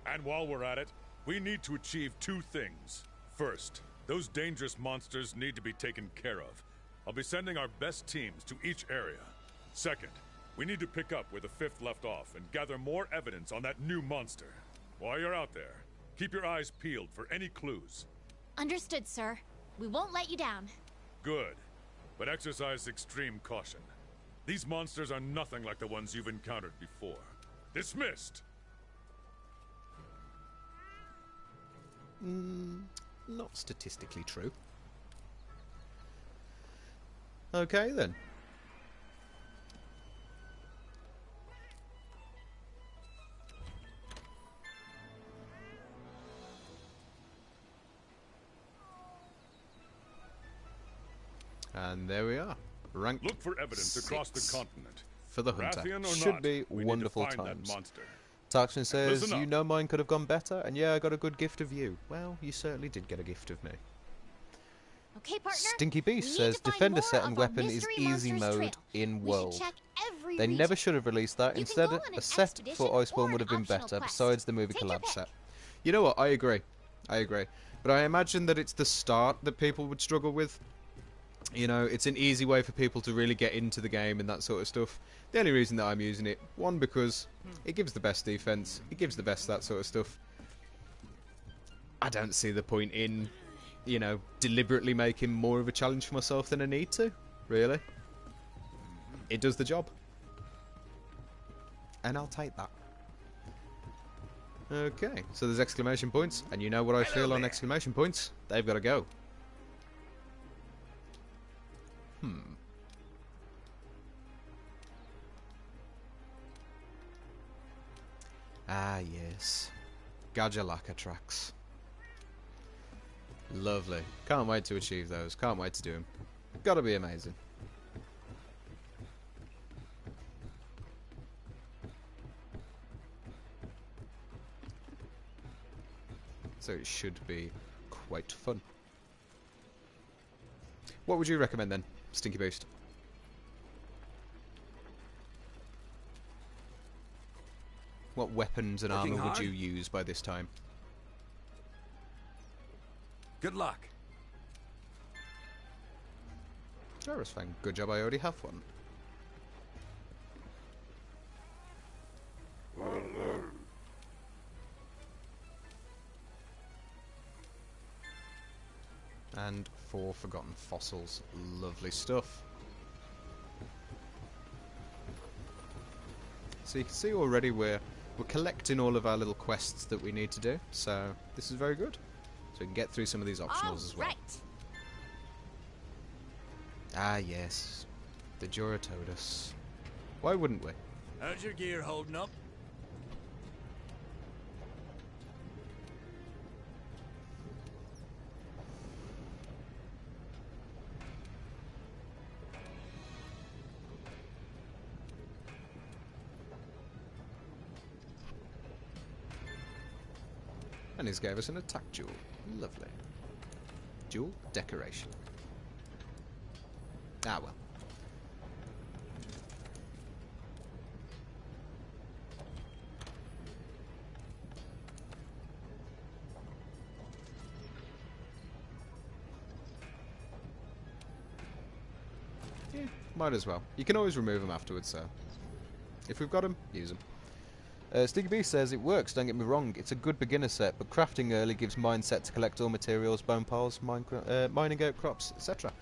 [SPEAKER 2] And while we're at it, we need to achieve 2 things. First, those dangerous monsters need to be taken care of. I'll be sending our best teams to each area. Second, we need to pick up where the 5th left off and gather more evidence on that new monster. While you're out there, keep your eyes peeled for any clues.
[SPEAKER 4] Understood, sir. We won't let you down.
[SPEAKER 2] Good. But exercise extreme caution. These monsters are nothing like the ones you've encountered before. Dismissed!
[SPEAKER 1] Not statistically true. Okay then. And there we are. Rank
[SPEAKER 2] Look for evidence
[SPEAKER 1] 6
[SPEAKER 2] across the continent.
[SPEAKER 1] for the hunter.
[SPEAKER 2] Rathian or
[SPEAKER 1] Should
[SPEAKER 2] not,
[SPEAKER 1] be
[SPEAKER 2] we need
[SPEAKER 1] wonderful
[SPEAKER 2] to find
[SPEAKER 1] times.
[SPEAKER 2] that monster.
[SPEAKER 1] Tarkston says,
[SPEAKER 2] Listen
[SPEAKER 1] you
[SPEAKER 2] up.
[SPEAKER 1] know mine could have gone better, and yeah, I got a good gift of you. Well, you certainly did get a gift of me.
[SPEAKER 4] Okay, partner?
[SPEAKER 1] Stinky
[SPEAKER 4] We
[SPEAKER 1] Beast
[SPEAKER 4] need
[SPEAKER 1] says,
[SPEAKER 4] to find
[SPEAKER 1] Defender
[SPEAKER 4] more
[SPEAKER 1] set and
[SPEAKER 4] of our
[SPEAKER 1] weapon is
[SPEAKER 4] mystery
[SPEAKER 1] easy
[SPEAKER 4] monsters
[SPEAKER 1] mode
[SPEAKER 4] trail.
[SPEAKER 1] in
[SPEAKER 4] We
[SPEAKER 1] world.
[SPEAKER 4] should check every
[SPEAKER 1] They
[SPEAKER 4] region.
[SPEAKER 1] never should have released that.
[SPEAKER 4] You can
[SPEAKER 1] Instead,
[SPEAKER 4] go on an
[SPEAKER 1] a set
[SPEAKER 4] expedition
[SPEAKER 1] for
[SPEAKER 4] or
[SPEAKER 1] Iceborne
[SPEAKER 4] an
[SPEAKER 1] would have been
[SPEAKER 4] optional
[SPEAKER 1] better,
[SPEAKER 4] quest.
[SPEAKER 1] besides the movie
[SPEAKER 4] Take your
[SPEAKER 1] collab
[SPEAKER 4] pick.
[SPEAKER 1] set. You know what? I agree. I agree. But I imagine that it's the start that people would struggle with. You know, it's an easy way for people to really get into the game and that sort of stuff. The only reason that I'm using it, one, because it gives the best defense, it gives the best that sort of stuff. I don't see the point in, you know, deliberately making more of a challenge for myself than I need to, really. It does the job. And I'll take that. Okay, so there's exclamation points, and you know what I feel on exclamation points. They've got to go. Ah, yes. Gajalaka tracks. Lovely. Can't wait to achieve those. Can't wait to do them. Gotta be amazing. So it should be quite fun. What would you recommend then, Stinky Beast? What weapons and
[SPEAKER 3] Working
[SPEAKER 1] armor would
[SPEAKER 3] hard?
[SPEAKER 1] you use by this time?
[SPEAKER 3] Good luck.
[SPEAKER 1] Jarvis Fang, good job, I already have one. And 4 forgotten fossils. Lovely stuff. So you can see already we're collecting all of our little quests that we need to do. So this is very good. So we can get through some of these optionals as well.
[SPEAKER 4] Right.
[SPEAKER 1] Ah, yes. The Jorah told us. Why wouldn't we?
[SPEAKER 8] How's your gear holding up?
[SPEAKER 1] And he's gave us an attack jewel. Lovely. Jewel decoration. Ah well. Yeah, might as well. You can always remove them afterwards, so if we've got them, use them. Sticky Beast says it works, don't get me wrong, it's a good beginner set, but crafting early gives mindset to collect all materials, bone piles, mining outcrops, etc.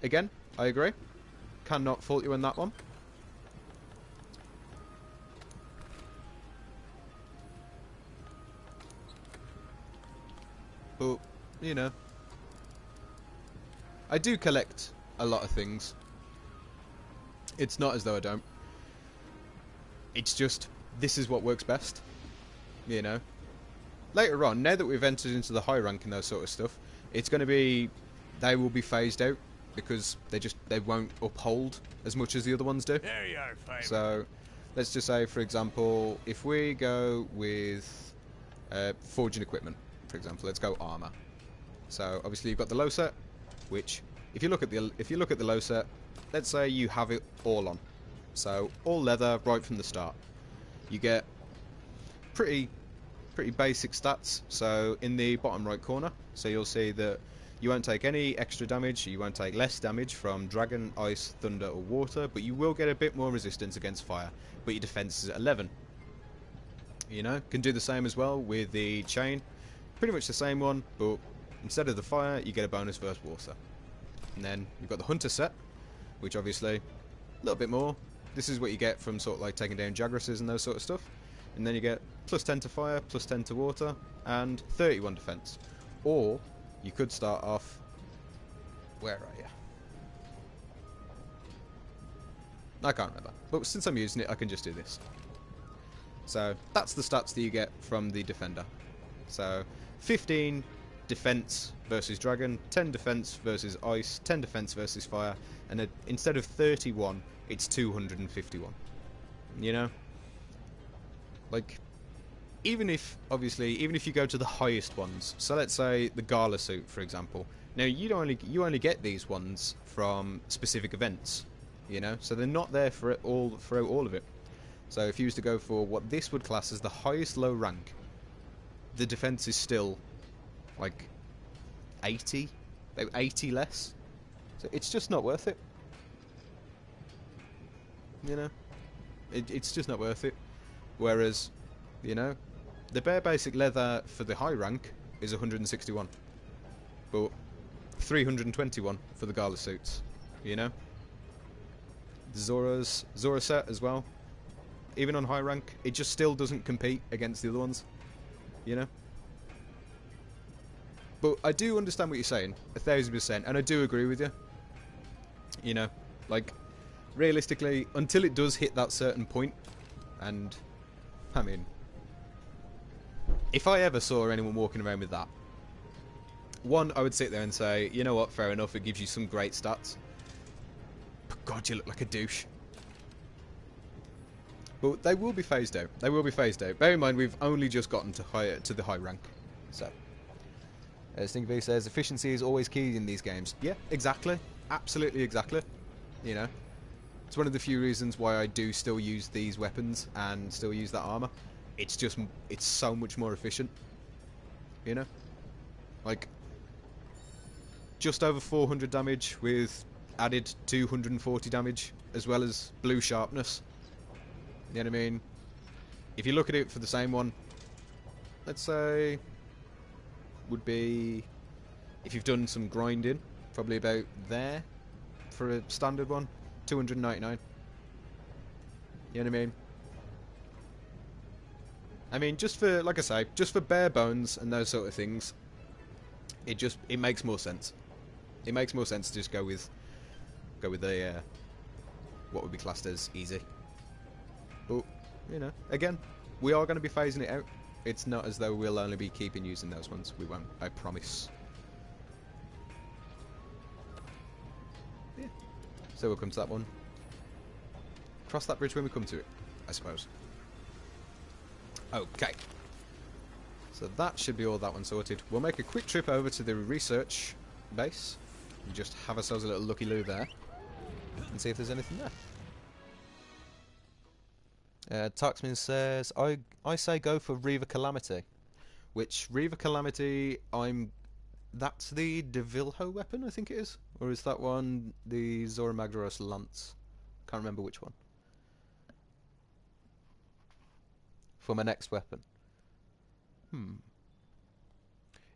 [SPEAKER 1] Again, I agree. Cannot fault you on that one. But, you know, I do collect a lot of things. It's not as though I don't. It's just, this is what works best, you know. Later on, now that we've entered into the high rank and those sort of stuff, it's going to be, they will be phased out because they won't uphold as much as the other ones do.
[SPEAKER 8] There you are, Fiver.
[SPEAKER 1] So, let's just say, for example, if we go with forging equipment, for example, let's go armor. So obviously you've got the low set, which if you look at the low set, let's say you have it all on, so all leather right from the start. You get pretty basic stats. So in the bottom right corner, so you'll see that you won't take any extra damage, you won't take less damage from dragon, ice, thunder or water, but you will get a bit more resistance against fire, but your defense is at 11. You know, can do the same as well with the chain, pretty much the same one, but instead of the fire you get a bonus versus water. And then you've got the hunter set, which obviously a little bit more. This is what you get from sort of like taking down Jagresses and those sort of stuff. And then you get plus 10 to fire, plus 10 to water, and 31 defense. Or you could start off, where are you? I can't remember, but since I'm using it I can just do this. So that's the stats that you get from the defender. So 15 defense versus dragon, 10 defense versus ice, 10 defense versus fire, and instead of 31 it's 251. You know, like, even if you go to the highest ones, so let's say the Gala suit, for example. Now you only get these ones from specific events, you know, so they're not there for throughout all of it. So if you was to go for what this would class as the highest low rank, the defense is still like 80 less. So it's just not worth it. You know, it's just not worth it. Whereas, you know, the bare basic leather for the high rank is 161, but 321 for the Gala suits. You know, the Zora set as well. Even on high rank, it just still doesn't compete against the other ones. You know. But I do understand what you're saying, 1000%, and I do agree with you. You know, like, realistically, until it does hit that certain point, and, I mean, if I ever saw anyone walking around with that, one, I would sit there and say, you know what, fair enough, it gives you some great stats, but God, you look like a douche. But they will be phased out. They will be phased out. Bear in mind, we've only just gotten to the high rank, so. Stinky V says, efficiency is always key in these games. Yeah, exactly. Absolutely exactly. You know, it's one of the few reasons why I do still use these weapons and still use that armor. It's so much more efficient. You know? Like, just over 400 damage with added 240 damage, as well as blue sharpness. You know what I mean? If you look at it for the same one, let's say, would be, if you've done some grinding, probably about there for a standard one, 299. You know what I mean? I mean, just for, like I say, just for bare bones and those sort of things, it makes more sense. It makes more sense to just go with the what would be classed as easy. But, you know, again, we are going to be phasing it out. It's not as though we'll only be keeping using those ones. We won't, I promise. Yeah. So we'll come to that one. Cross that bridge when we come to it, I suppose. Okay. So that should be all that one sorted. We'll make a quick trip over to the research base and just have ourselves a little looky-loo there and see if there's anything there. Taxman says, I say go for Reaver Calamity. Which Reaver Calamity, that's the Devilho weapon, I think it is? Or is that one the Zora Magdaros Lance? Can't remember which one. For my next weapon.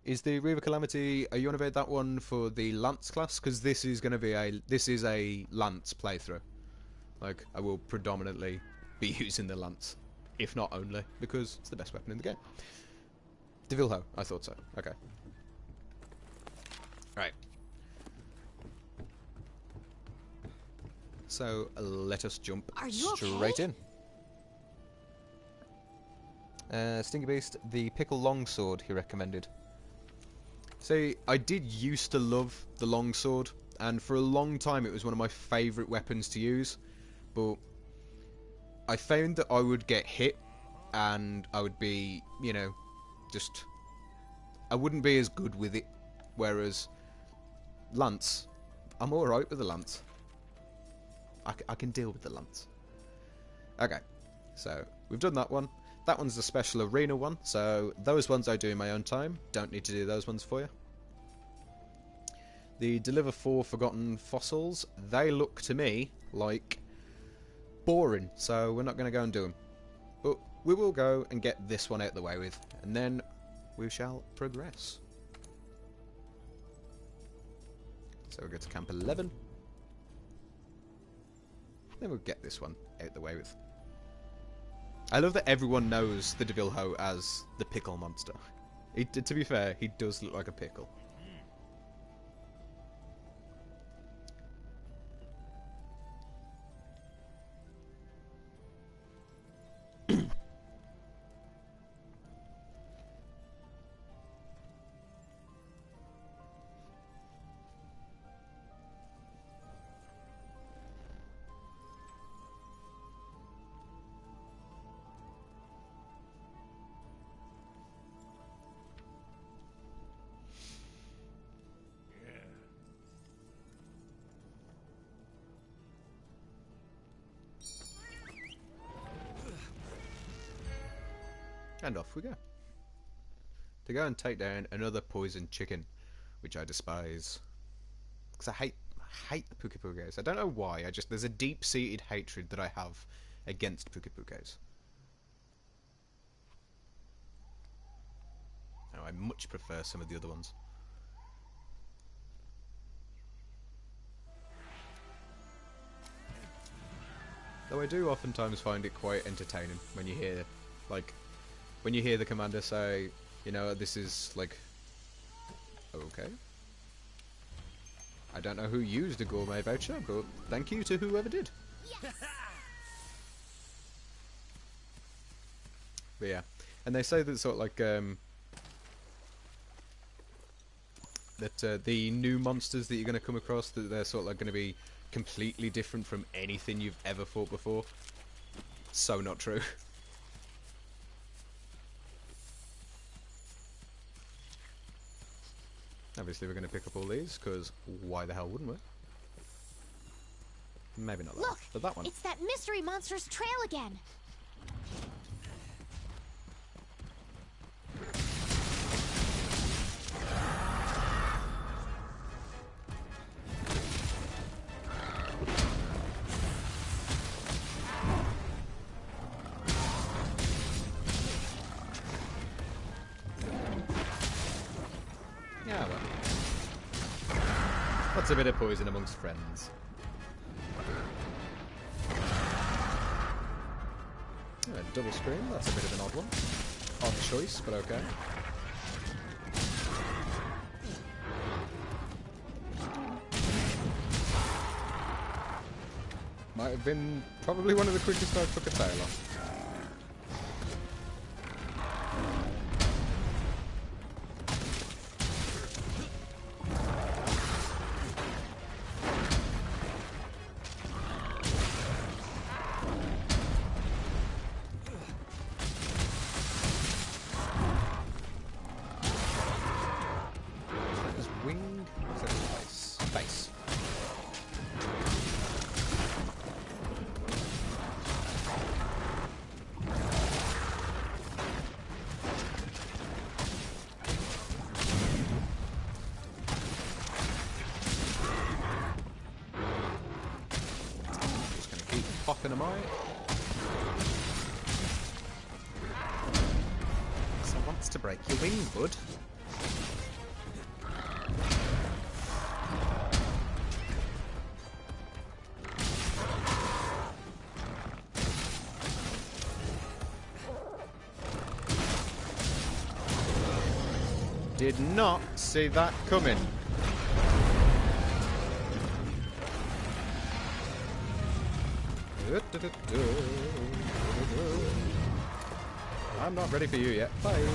[SPEAKER 1] Is the Reaver Calamity, are you on about that one for the Lance class? Because this is going to be a Lance playthrough. Like, I will predominantly be using the Lance, if not only, because it's the best weapon in the game. Devilho, I thought so. Okay. Right. So, let us jump straight in. Stingy Beast, the Pickle Longsword he recommended. See, I did used to love the longsword, and for a long time it was one of my favourite weapons to use, but I found that I would get hit, and I would be, you know, just... I wouldn't be as good with it, whereas Lance, I'm alright with the Lance. I can deal with the Lance. Okay, so we've done that one. That one's the special arena one, so those ones I do in my own time. Don't need to do those ones for you. The Deliver 4 Forgotten Fossils, they look to me like boring, so we're not going to go and do them. But we will go and get this one out the way with, and then we shall progress. So we'll go to Camp 11. Then we'll get this one out the way with. I love that everyone knows the Devilho as the pickle monster. To be fair, he does look like a pickle. And off we go. To go and take down another poisoned chicken, which I despise. Because I hate the Pukei-Pukei. I don't know why, there's a deep-seated hatred that I have against Pukei-Pukei. No, I much prefer some of the other ones. Though I do oftentimes find it quite entertaining when you hear, like, when you hear the commander say, you know, this is, like, okay. I don't know who used a gourmet voucher, but thank you to whoever did. Yes. But yeah, and they say that sort of like, that the new monsters that you're going to come across, that they're sort of like going to be completely different from anything you've ever fought before. So not true. Obviously we're going to pick up all these, because why the hell wouldn't we? Maybe not that one, but that one.
[SPEAKER 4] It's that mystery monster's trail again!
[SPEAKER 1] Yeah, well. What's a bit of poison amongst friends? Yeah, double scream, that's a bit of an odd one. Odd choice, but okay. might have been probably one of the quickest I took a tail on. His wing? Is that his face? Face. Just gonna keep popping them out. So wants to break your wing, bud. Did not see that coming. I'm not ready for you yet. Bye. In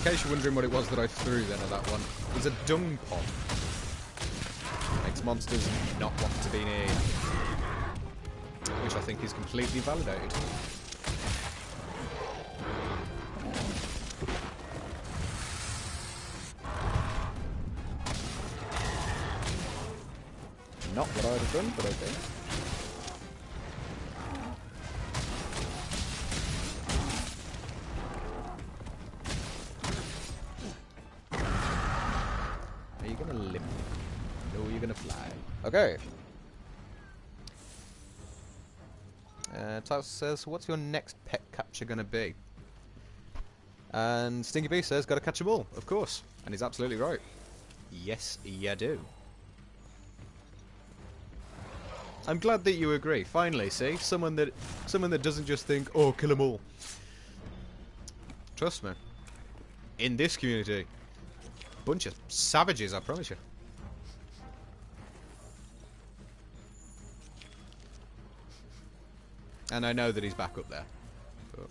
[SPEAKER 1] case you're wondering what it was that I threw then at that one, it was a dung pod. Makes monsters not want to be near you. Which I think is completely validated. Not what I'd have done, but okay. Are you gonna limp? No, you're gonna fly. Okay. Tyler says, what's your next pet capture going to be? And Stinky B says, got to catch them all, of course. And he's absolutely right. Yes, you do. I'm glad that you agree. Finally, see? Someone that doesn't just think, oh, kill them all. Trust me. In this community, bunch of savages, I promise you. And I know that he's back up there. But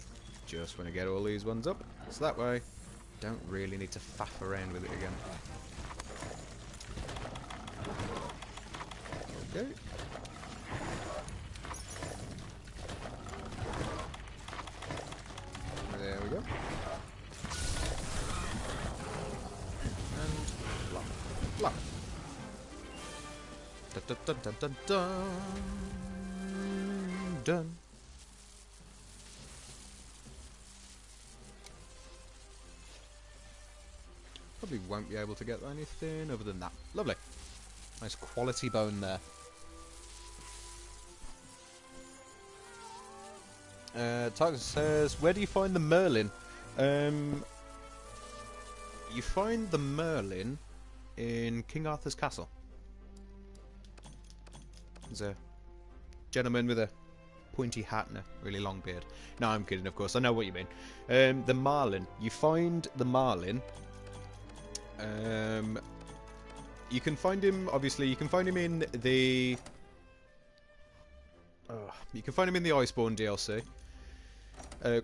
[SPEAKER 1] just want to get all these ones up. So that way, don't really need to faff around with it again. Okay. There we go. And flop. Flop. Dun dun dun dun dun dun. Done. Probably won't be able to get anything other than that. Lovely. Nice quality bone there. Tiger says, where do you find the Merlin? You find the Merlin in King Arthur's castle. There's a gentleman with a pointy hat and a really long beard. No, I'm kidding, of course. I know what you mean. The Marlin. You find the Marlin. You can find him, obviously, you can find him in the... you can find him in the Iceborne DLC.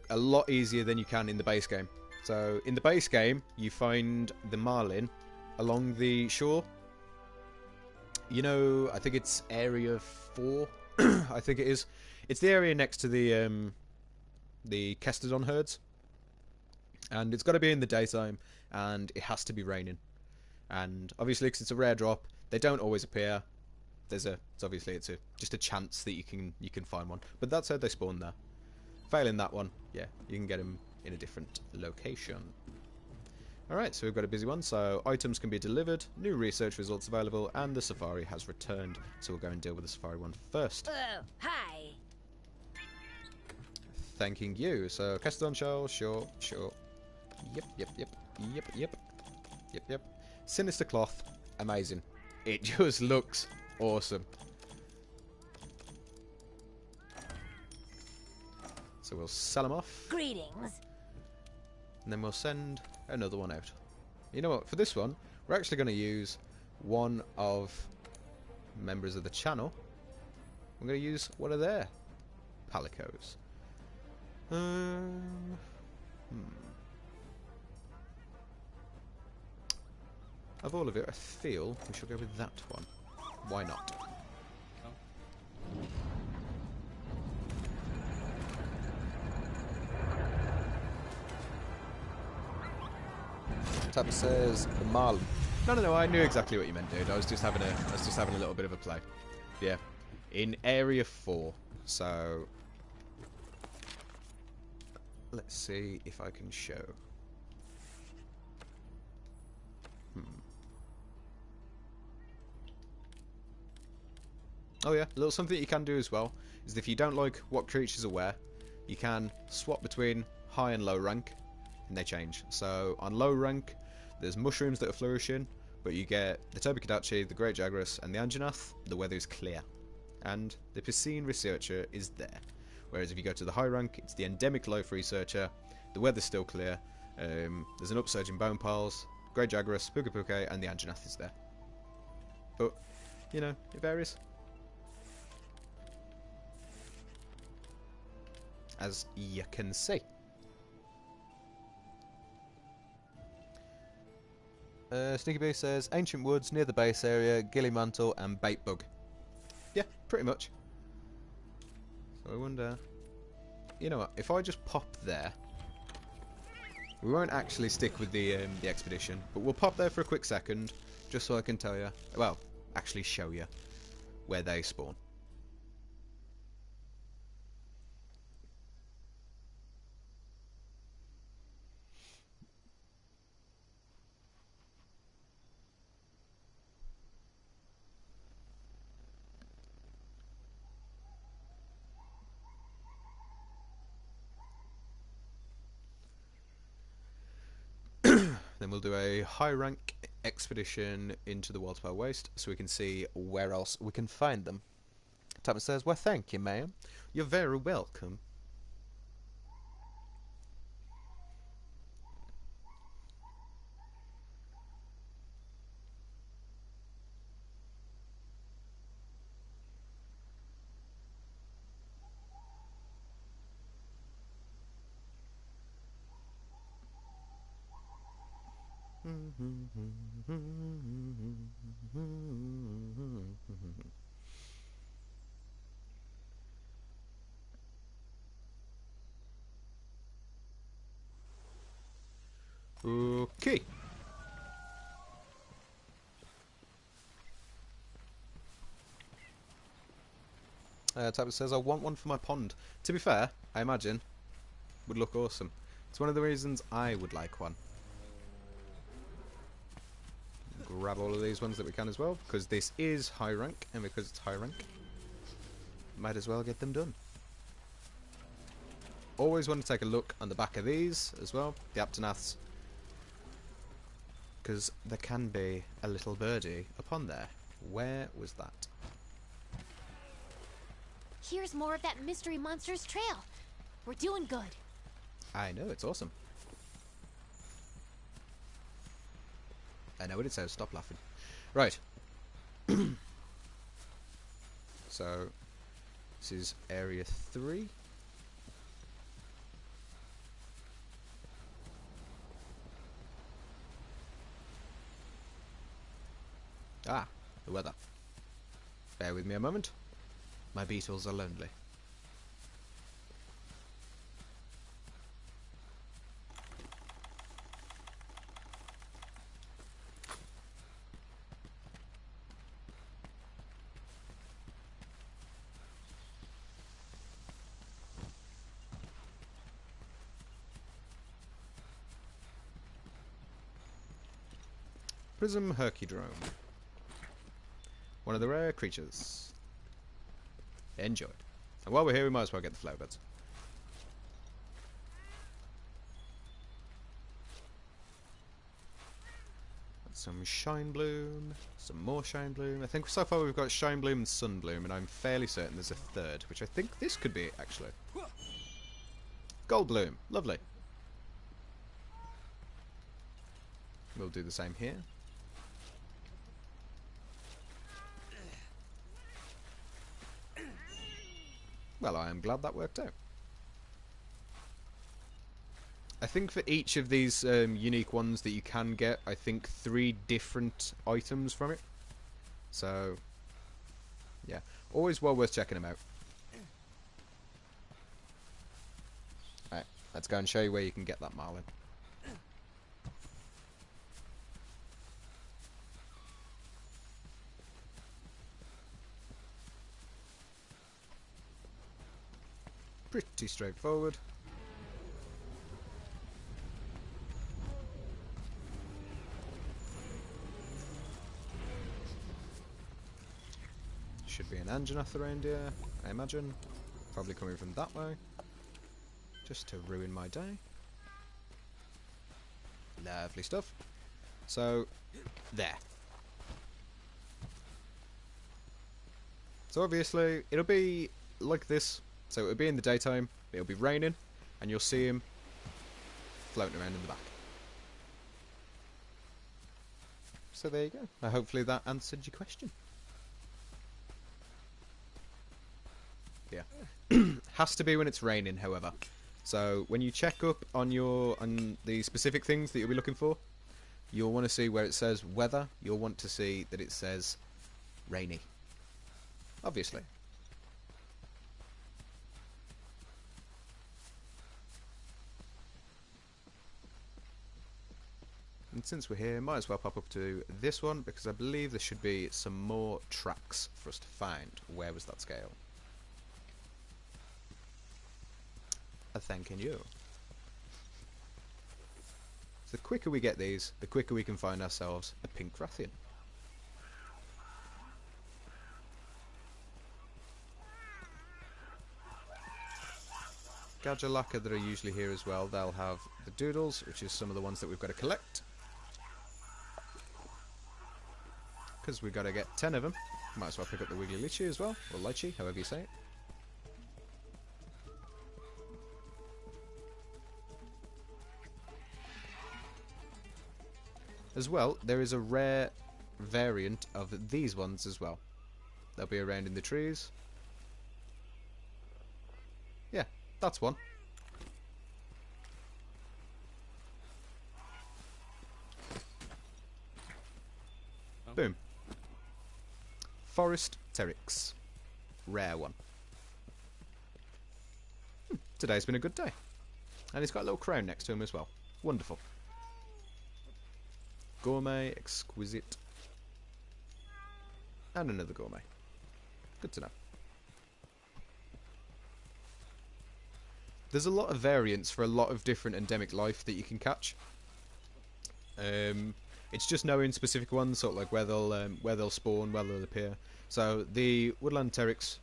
[SPEAKER 1] A lot easier than you can in the base game. So, in the base game, you find the Marlin along the shore. You know, I think it's Area 4. I think it is. It's the area next to the Kestodon herds. And it's got to be in the daytime, and it has to be raining. And obviously, because it's a rare drop, they don't always appear. It's just a chance that you can find one. But that's how they spawn there. Failing that one, yeah, you can get them in a different location. Alright, so we've got a busy one. So items can be delivered, new research results available, and the Safari has returned. So we'll go and deal with the Safari one first.
[SPEAKER 6] Oh, hi.
[SPEAKER 1] Thanking you. So Kestodon shell, sure. Yep. Sinister cloth, amazing. It just looks awesome. So we'll sell them off.
[SPEAKER 6] Greetings.
[SPEAKER 1] And then we'll send another one out. You know what? For this one, we're actually going to use one of members of the channel. I'm going to use one of their palicos. Of all of it, I feel we should go with that one. Why not? Tab says the Marlin. No, I knew exactly what you meant, dude. I was just having a little bit of a play. Yeah. In Area 4. So let's see if I can show. Oh yeah, a little something you can do as well is if you don't like what creatures are where, you can swap between high and low rank, and they change. So on low rank, there's mushrooms that are flourishing, but you get the Tobi-Kadachi, the Great Jagras, and the Anjanath. The weather is clear, and the Piscine Researcher is there. Whereas if you go to the high rank, it's the Endemic Loaf Researcher. The weather's still clear. There's an upsurge in bone piles, Great Jagras, Puke, and the Anjanath is there. But you know, it varies. As you can see. Sneaky Bee says, Ancient Woods, near the base area, Gilly Mantle and Bait Bug. Yeah, pretty much. So I wonder... You know what, if I just pop there... We won't actually stick with the expedition, but we'll pop there for a quick second, just so I can tell you... Well, actually show you where they spawn. Then we'll do a high rank expedition into the Wildspire Waste so we can see where else we can find them. Tapman says, well, thank you, ma'am. You're very welcome. Okay. Tapper says, I want one for my pond. To be fair, I imagine would look awesome. It's one of the reasons I would like one. Grab all of these ones that we can as well, because this is high rank, and because it's high rank, might as well get them done. Always want to take a look on the back of these as well, the Aptonaths, because there can be a little birdie upon there. Where was that?
[SPEAKER 4] Here's more of that Mystery Monsters trail. We're doing good.
[SPEAKER 1] I know, it's awesome. I know what it says, stop laughing. Right. So, this is area 3. Ah, the weather. Bear with me a moment. My beetles are lonely. Prism Herkydrome. One of the rare creatures. Enjoy. And while we're here, we might as well get the Flowerbirds. Some Shine Bloom, some more Shine Bloom. I think so far we've got Shine Bloom and Sun Bloom, and I'm fairly certain there's a third, which I think this could be, actually. Gold Bloom. Lovely. We'll do the same here. Well, I am glad that worked out. I think for each of these unique ones that you can get, I think 3 different items from it. So, yeah. Always well worth checking them out. Alright, let's go and show you where you can get that Marlin. Pretty straightforward. Should be an Anjanath around here, I imagine. Probably coming from that way. Just to ruin my day. Lovely stuff. So, there. So obviously, it'll be like this. So it'll be in the daytime, it'll be raining, and you'll see him floating around in the back. So there you go. Now hopefully that answered your question. Yeah. Has to be when it's raining, however. So when you check up on the specific things that you'll be looking for, you'll want to see where it says weather, you'll want to see that it says rainy. Obviously. And since we're here, might as well pop up to this one, because I believe there should be some more tracks for us to find. Where was that scale? Thanking you. So the quicker we get these, the quicker we can find ourselves a pink Rathian. Gadjalaka that are usually here as well, they'll have the doodles, which is some of the ones that we've got to collect. Because we've got to get 10 of them. Might as well pick up the Wiggly Lychee as well, or Lychee, however you say it. As well, there is a rare variant of these ones as well. They'll be around in the trees. Yeah, that's one. Oh. Boom. Forest Pteryx. Rare one. Today's been a good day. And he's got a little crown next to him as well. Wonderful. Gourmet, exquisite, and another gourmet. Good to know. There's a lot of variants for a lot of different endemic life that you can catch. It's just knowing specific ones, sort of like where they'll spawn, where they'll appear. So the woodland pteryx,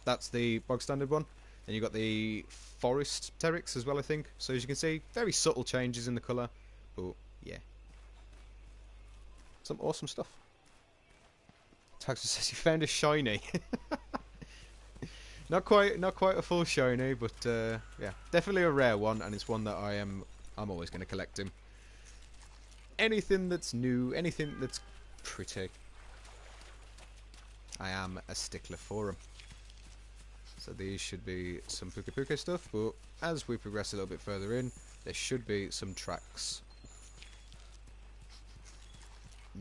[SPEAKER 1] that's the bog standard one. Then you've got the forest pteryx as well, I think. So as you can see, very subtle changes in the colour, but yeah. Some awesome stuff. Taxus says he found a shiny. Not quite a full shiny, but yeah, definitely a rare one, and it's one that I'm always going to collect him. Anything that's new, anything that's pretty, I am a stickler for them. So these should be some Puka Puka stuff, but as we progress a little bit further in, there should be some tracks.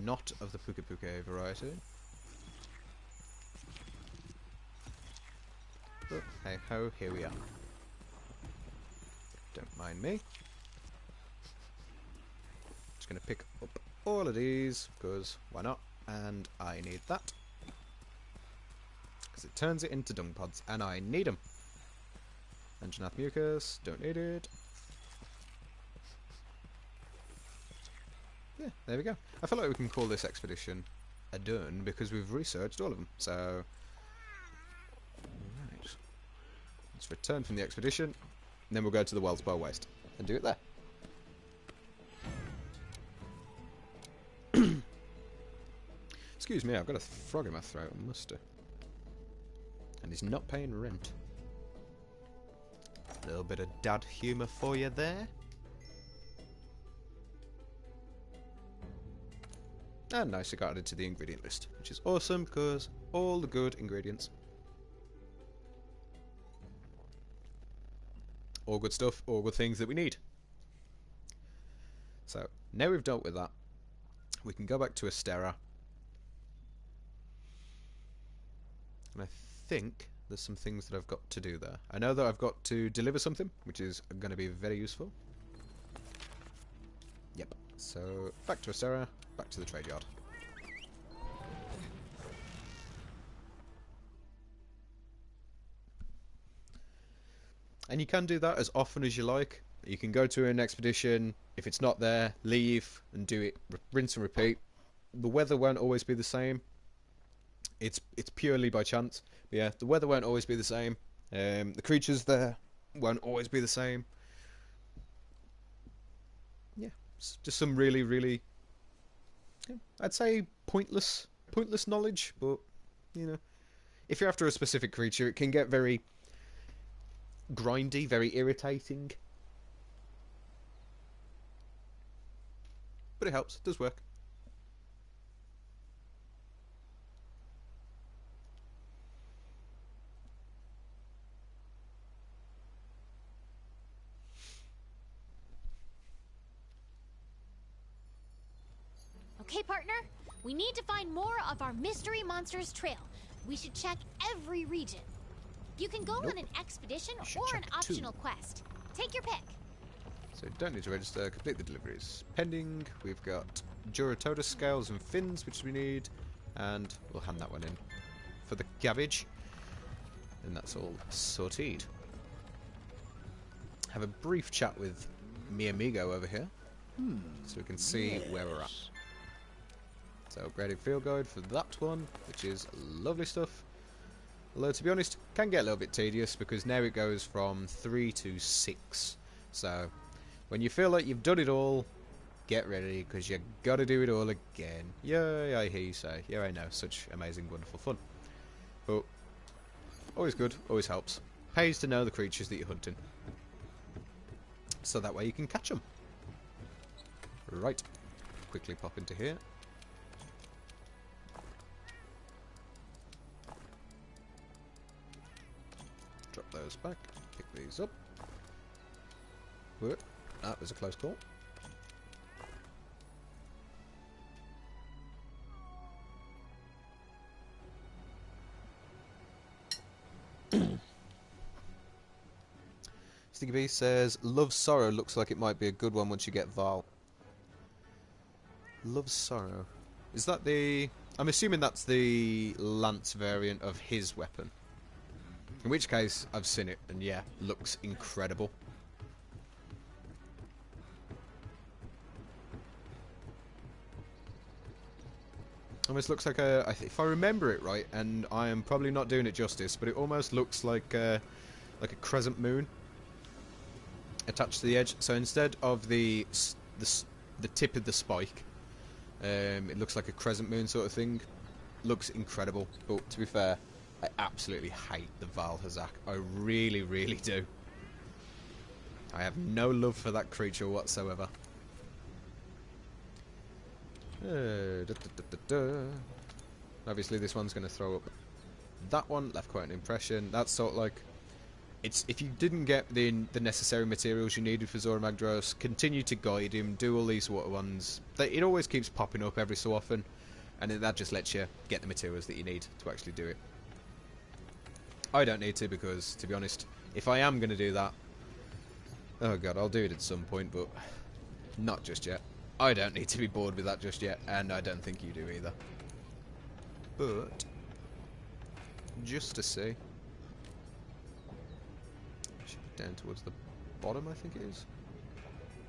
[SPEAKER 1] Not of the Puka Puka variety. But hey ho, here we are. Don't mind me. Just gonna pick up all of these, because why not? And I need that. Because it turns it into dung pods, and I need them. Anjanath Mucus, don't need it. Yeah, there we go. I feel like we can call this expedition a done because we've researched all of them. So, right, let's return from the expedition, and then we'll go to the Weldspar Waste and do it there. Excuse me, I've got a frog in my throat, I must have. And he's not paying rent. A little bit of dad humour for you there. And nice, it got added to the ingredient list, which is awesome because all the good ingredients. All good stuff, all good things that we need. So, now we've dealt with that, we can go back to Astera. And I think there's some things that I've got to do there. I know that I've got to deliver something, which is going to be very useful. Yep. So, back to Astera, back to the trade yard. And you can do that as often as you like. You can go to an expedition, if it's not there, leave and do it, rinse and repeat. The weather won't always be the same. It's purely by chance. But yeah, the weather won't always be the same. The creatures there won't always be the same. Yeah, it's just some really, really, I'd say pointless knowledge. But you know, if you're after a specific creature, it can get very grindy, very irritating. But it helps, it does work.
[SPEAKER 4] Okay, partner. We need to find more of our Mystery Monsters trail. We should check every region. You can go on an expedition or an optional quest. Take your pick.
[SPEAKER 1] So don't need to register, complete the deliveries. Pending, we've got Duratoda scales and fins, which we need, and we'll hand that one in for the cabbage. And that's all sorted. Have a brief chat with mi amigo over here, so we can see where we're at. So upgraded field guide for that one, which is lovely stuff. Although to be honest, can get a little bit tedious because now it goes from 3 to 6. So when you feel like you've done it all, get ready because you got to do it all again. Yay, I hear you say. Yeah, I know, such amazing, wonderful fun. But always good, always helps. Pays to know the creatures that you're hunting, so that way you can catch them. Right, quickly pop into here. Drop those back, pick these up. Whoa, that was a close call. Sticky B says, Love Sorrow looks like it might be a good one once you get Val. Love Sorrow. Is that the... I'm assuming that's the Lance variant of his weapon. In which case, I've seen it, and yeah, looks incredible. Almost looks like a... if I remember it right, and I am probably not doing it justice, but it almost looks like a crescent moon attached to the edge. So instead of the tip of the spike, it looks like a crescent moon sort of thing. Looks incredible, but to be fair, I absolutely hate the Vaal Hazak. I really, really do. I have no love for that creature whatsoever. Obviously this one's going to throw up that one. Left quite an impression. That's sort of like... it's if you didn't get the necessary materials you needed for Zorah Magdaros, continue to guide him, do all these water ones. It always keeps popping up every so often, and that just lets you get the materials that you need to actually do it. I don't need to because, to be honest, if I am going to do that... oh god, I'll do it at some point, but not just yet. I don't need to be bored with that just yet, and I don't think you do either. But, just to see... should be down towards the bottom, I think it is.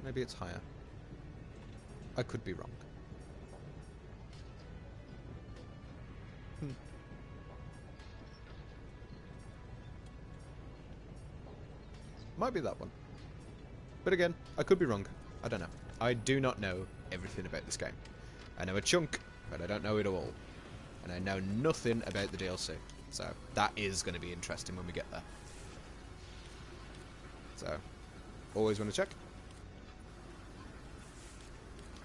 [SPEAKER 1] Maybe it's higher. I could be wrong. Might be that one. But again, I could be wrong. I don't know. I do not know everything about this game. I know a chunk, but I don't know it all. And I know nothing about the DLC. So, that is going to be interesting when we get there. So, always want to check.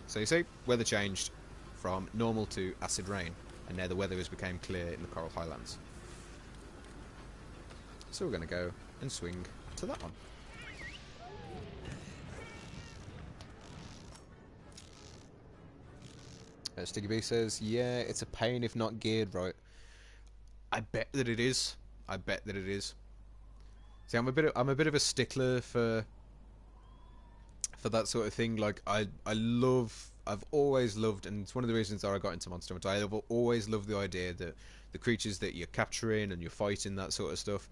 [SPEAKER 1] So you see, weather changed. from normal to acid rain, and now the weather has become clear in the Coral Highlands. So we're going to go and swing to that one. Sticky B says, yeah, it's a pain if not geared right. I bet that it is. I bet that it is. See, I'm a bit of a stickler for that sort of thing. Like I've always loved, and it's one of the reasons that I got into Monster Hunter. I've always loved the idea that the creatures that you're capturing and you're fighting, that sort of stuff,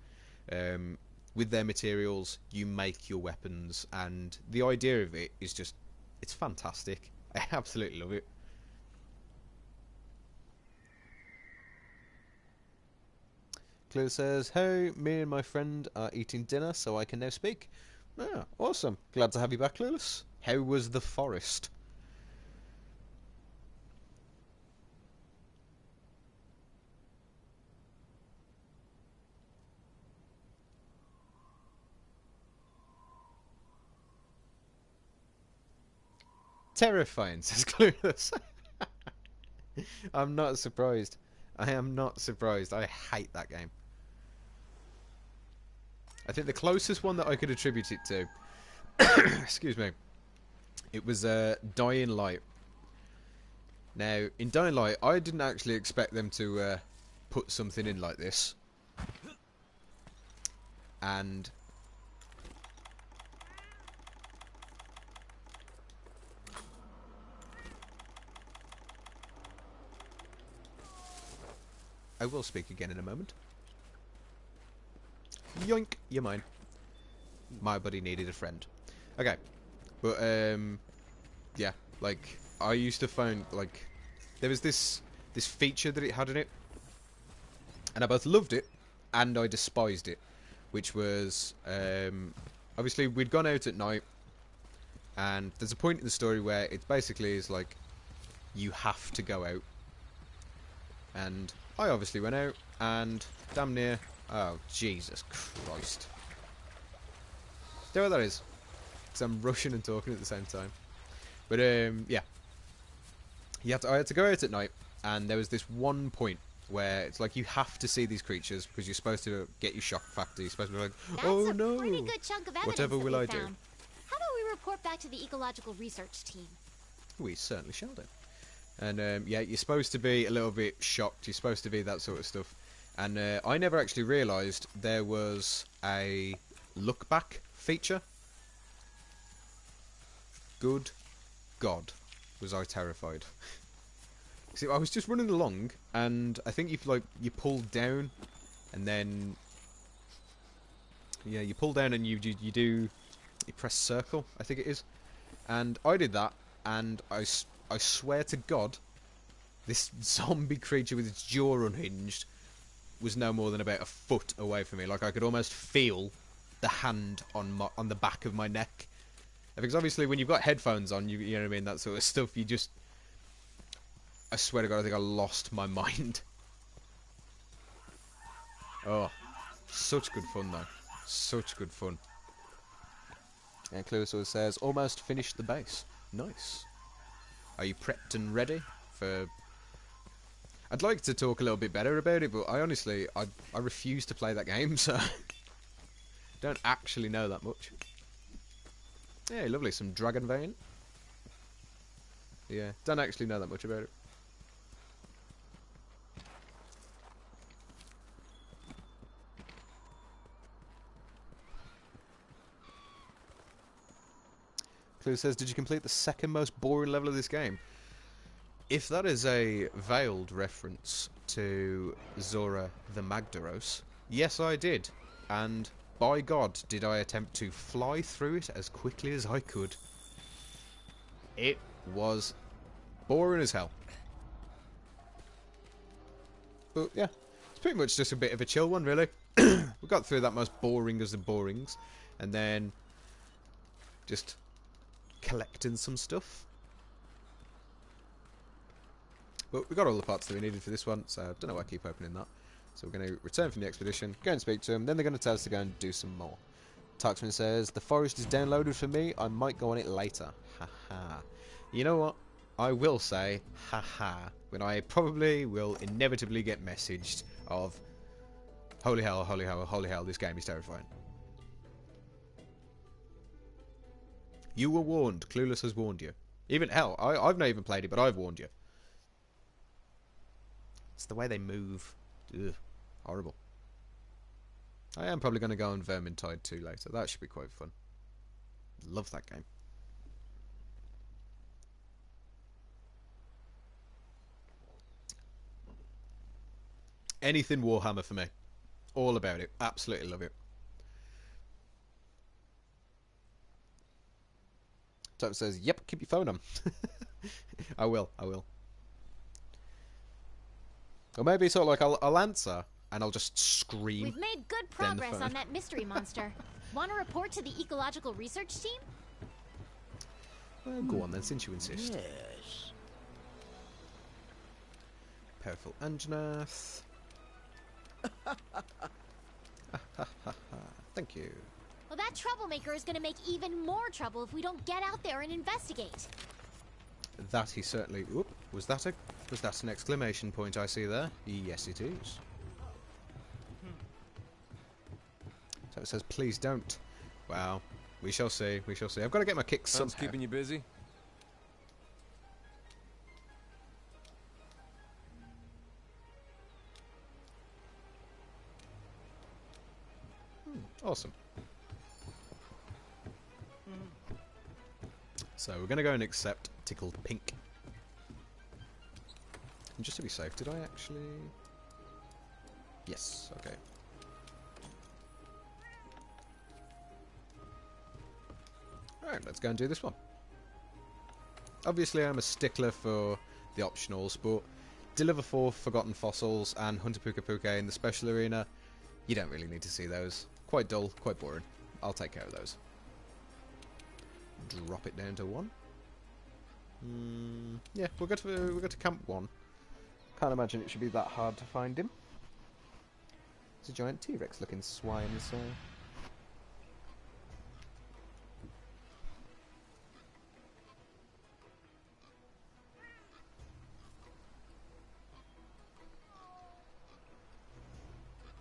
[SPEAKER 1] with their materials, you make your weapons, and the idea of it is just, it's fantastic. I absolutely love it. Clue says, hey, me and my friend are eating dinner, so I can now speak. Ah, awesome. Glad to have you back, Clueless. How was the forest? Terrifying, says Clueless. I'm not surprised. I am not surprised. I hate that game. I think the closest one that I could attribute it to, excuse me, it was Dying Light. Now, in Dying Light, I didn't actually expect them to put something in like this. And I will speak again in a moment. Yoink, you're mine. My buddy needed a friend. Okay, but yeah, like I used to find like there was this feature that it had in it, and I both loved it and I despised it, which was obviously we'd gone out at night, and there's a point in the story where it basically is like you have to go out, and I obviously went out and damn near. Oh, Jesus Christ. Do you know what that is? Because I'm rushing and talking at the same time. But, yeah. I had to go out at night, and there was this one point where it's like you have to see these creatures because you're supposed to get your shock factor. You're supposed to be like, oh no,
[SPEAKER 4] that's a pretty good chunk of evidence
[SPEAKER 1] whatever will I do?
[SPEAKER 4] How about we report back to the ecological research team?
[SPEAKER 1] We certainly shall do. And, yeah, you're supposed to be a little bit shocked. You're supposed to be that sort of stuff. And I never actually realised there was a look back feature. Good God, was I terrified. See, I was just running along, and I think you pull down, and then yeah, you pull down and you press circle, I think it is, and I did that, and I swear to God, this zombie creature with its jaw unhinged was no more than about a foot away from me. Like I could almost feel the hand on the back of my neck. Because obviously when you've got headphones on, you know what I mean, that sort of stuff, you just... I swear to God, I think I lost my mind. Oh, such good fun though. Such good fun. And Cluesaur says, almost finished the base. Nice. Are you prepped and ready for... I'd like to talk a little bit better about it, but I honestly, I refuse to play that game, so don't actually know that much. Yeah, lovely, some Dragon Vein. Yeah, don't actually know that much about it. Clue says, did you complete the second most boring level of this game? If that is a veiled reference to Zora the Magdaros, yes I did. And by God, did I attempt to fly through it as quickly as I could. It was boring as hell. But yeah, it's pretty much just a bit of a chill one really. We got through that most boring as the borings, and then just collecting some stuff. But we got all the parts that we needed for this one, so I don't know why I keep opening that. So we're going to return from the expedition, go and speak to them, then they're going to tell us to go and do some more. Taxman says, the forest is downloaded for me, I might go on it later. Haha. You know what? I will say, haha, when I probably will inevitably get messaged of, holy hell, holy hell, holy hell, this game is terrifying. You were warned. Clueless has warned you. Even, hell, I've not even played it, but I've warned you. It's the way they move. Ugh, horrible. I am probably going to go on Vermintide 2 later. That should be quite fun. Love that game. Anything Warhammer for me. All about it. Absolutely love it. Type says, yep, keep your phone on. I will. Or maybe sort of like I'll answer and I'll just scream.
[SPEAKER 4] We've made good progress on that mystery monster. Want to report to the ecological research team?
[SPEAKER 1] Well, go on then, since you insist.
[SPEAKER 8] Yes.
[SPEAKER 1] Powerful Anjanath. Thank you.
[SPEAKER 4] Well, that troublemaker is going to make even more trouble if we don't get out there and investigate.
[SPEAKER 1] That he certainly... Oop, was that an exclamation point I see there? Yes, it is. So it says, please don't. Wow. We shall see. We shall see. I've got to get my kicks
[SPEAKER 3] Sounds
[SPEAKER 1] somehow.
[SPEAKER 3] keeping you busy?
[SPEAKER 1] Awesome. So we're going to go and accept Tickled Pink. And just to be safe, did I actually... Yes, okay. Alright, let's go and do this one. Obviously I'm a stickler for the optionals, but Deliver 4 Forgotten Fossils and Hunter Puka Puka in the special arena, you don't really need to see those. Quite dull, quite boring. I'll take care of those. Drop it down to 1. Yeah, we'll go to Camp 1. Can't imagine it should be that hard to find him. It's a giant T-Rex looking swine, so...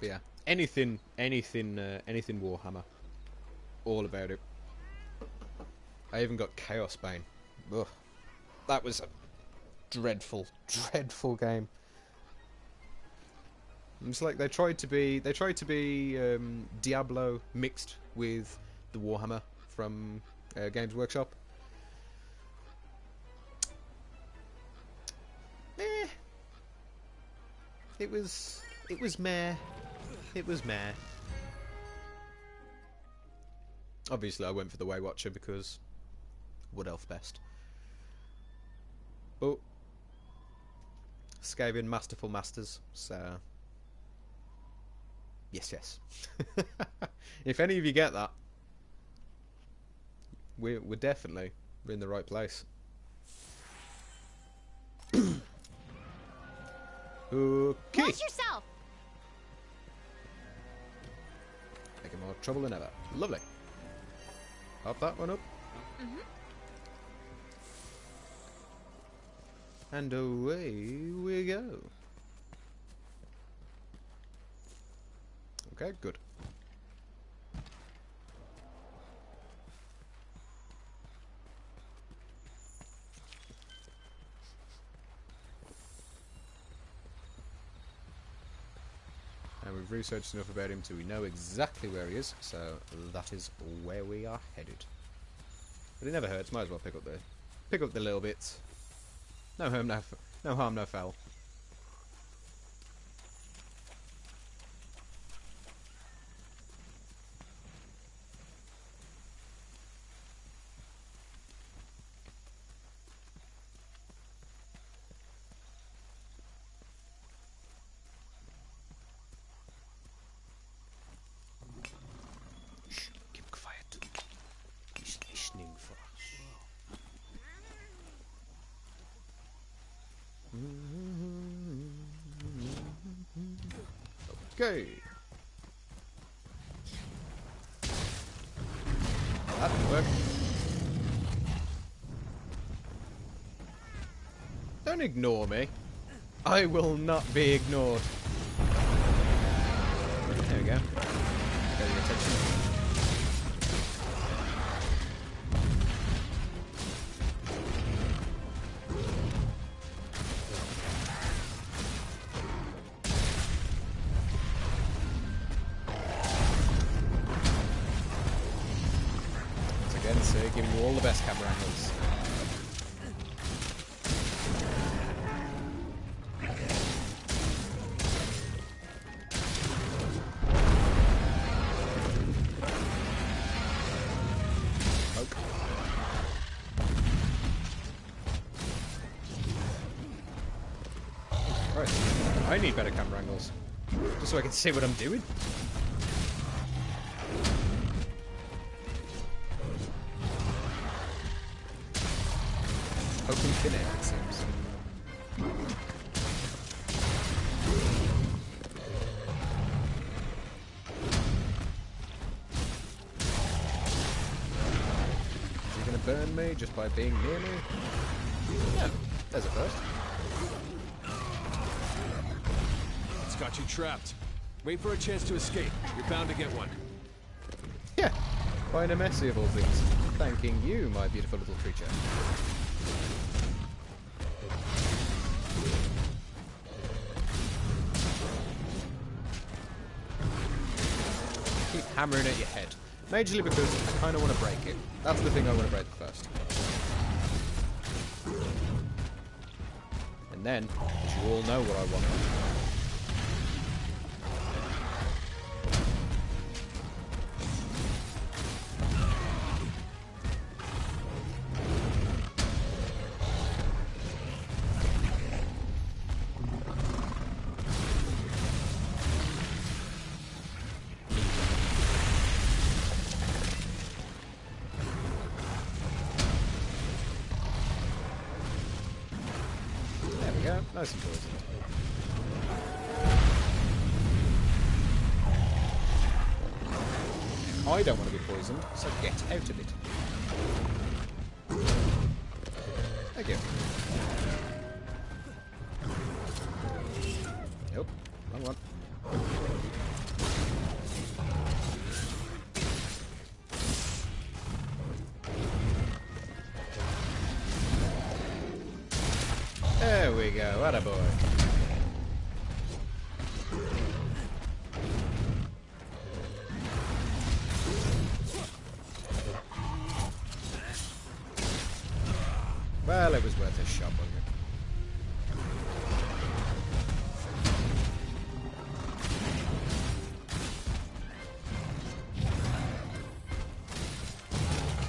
[SPEAKER 1] But yeah, anything Warhammer. All about it. I even got Chaos Bane. Ugh. That was a dreadful, dreadful game. It's like they tried to be Diablo mixed with the Warhammer from Games Workshop. It was meh. It was meh. Obviously I went for the Waywatcher because Wood Elf best. But Skaven masterful masters, so yes. If any of you get that, we're definitely in the right place. Okay.
[SPEAKER 4] Watch yourself.
[SPEAKER 1] Making more trouble than ever. Lovely. Pop that one up. And away we go. Okay, good. And we've researched enough about him so we know exactly where he is, so that is where we are headed. But it never hurts, might as well pick up the little bits. No harm, no foul. Shh, keep quiet. He's listening for us. Okay. That worked. Don't ignore me. I will not be ignored. There we go. Got your attention. Once again, sir, giving you all the best camera angles. Right. I need better camera angles. Just so I can see what I'm doing. Open thin air, it seems. Is he going to burn me just by being near me? Yeah, there's a first.
[SPEAKER 3] It's got you trapped. Wait for a chance to escape. You're bound to get one.
[SPEAKER 1] Yeah, by Nemesi of all things. Thanking you, my beautiful little creature. Keep hammering at your head. Majorly because I kind of want to break it. That's the thing I want to break first. And then, as you all know what I want. Yeah, nice and poisoned. I don't want to be poisoned, so get out of it. Thank you. Nope, wrong one. There we go, attaboy. Well, it was worth a shot, wasn't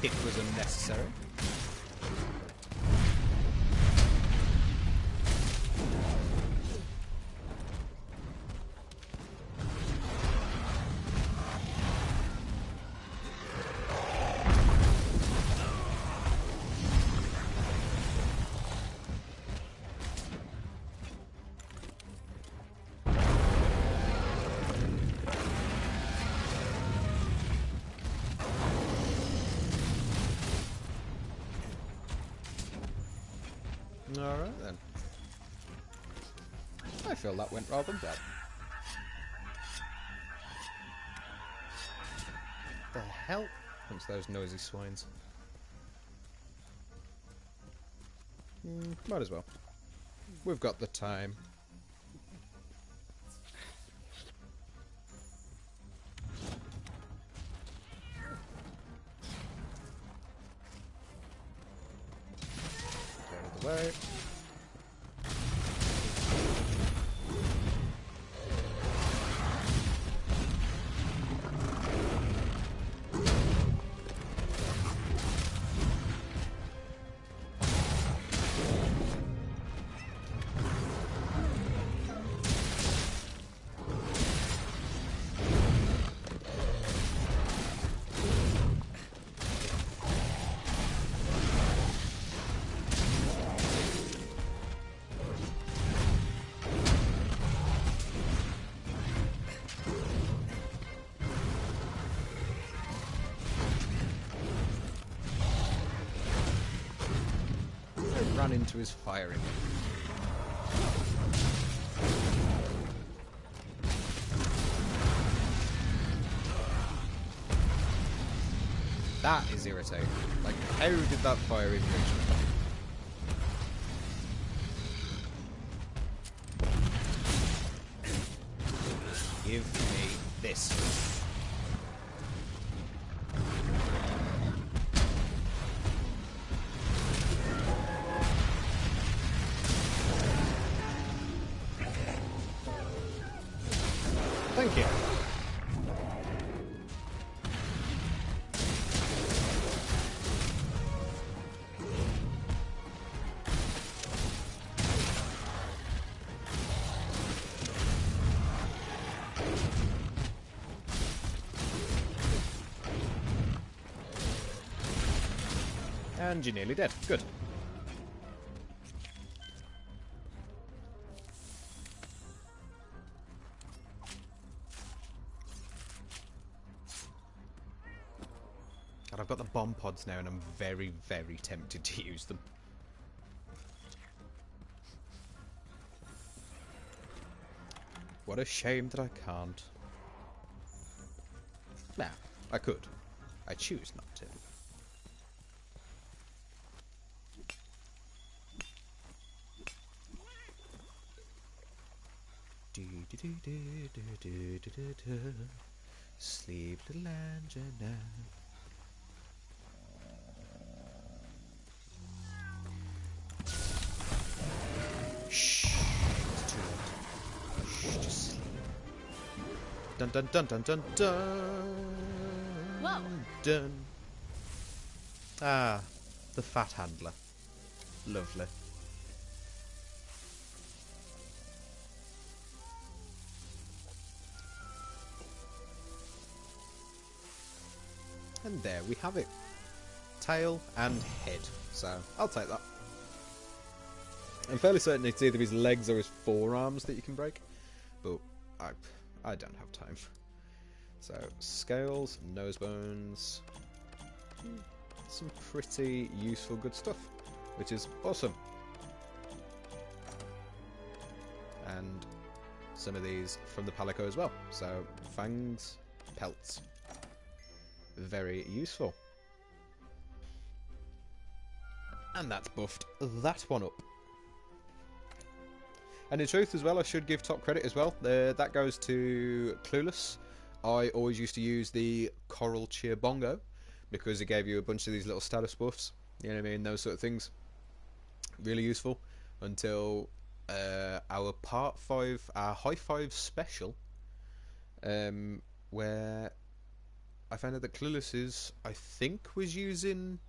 [SPEAKER 1] it? It was unnecessary. Alright then. I feel that went rather bad. The hell? Thanks to those noisy swines. Might as well. We've got the time. Get out of the way. Ran into his firing. That is irritating. Like, how did that fire even reach me? Give me this. Thank you. And you're nearly dead. Good. And I've got the bomb pods now and I'm very, very tempted to use them. What a shame that I can't. Nah, I could. I choose not to. Sleep, little Angela. Shh. It's too late. Shh, just sleep. Dun dun dun dun dun dun.
[SPEAKER 4] Whoa.
[SPEAKER 1] Dun. Ah, the fat handler. Lovely. And there we have it. Tail and head. So, I'll take that. I'm fairly certain it's either his legs or his forearms that you can break. But I don't have time. So, scales, nose bones. Some pretty useful good stuff. Which is awesome. And some of these from the Palico as well. So, fangs, pelts. Very useful. And that's buffed that one up. And in truth as well, I should give top credit as well. That goes to Clueless. I always used to use the Coral Cheer Bongo because it gave you a bunch of these little status buffs. You know what I mean? Those sort of things. Really useful. Until our Part 5, our High 5 special, where I found out that Clueless's, I think, was using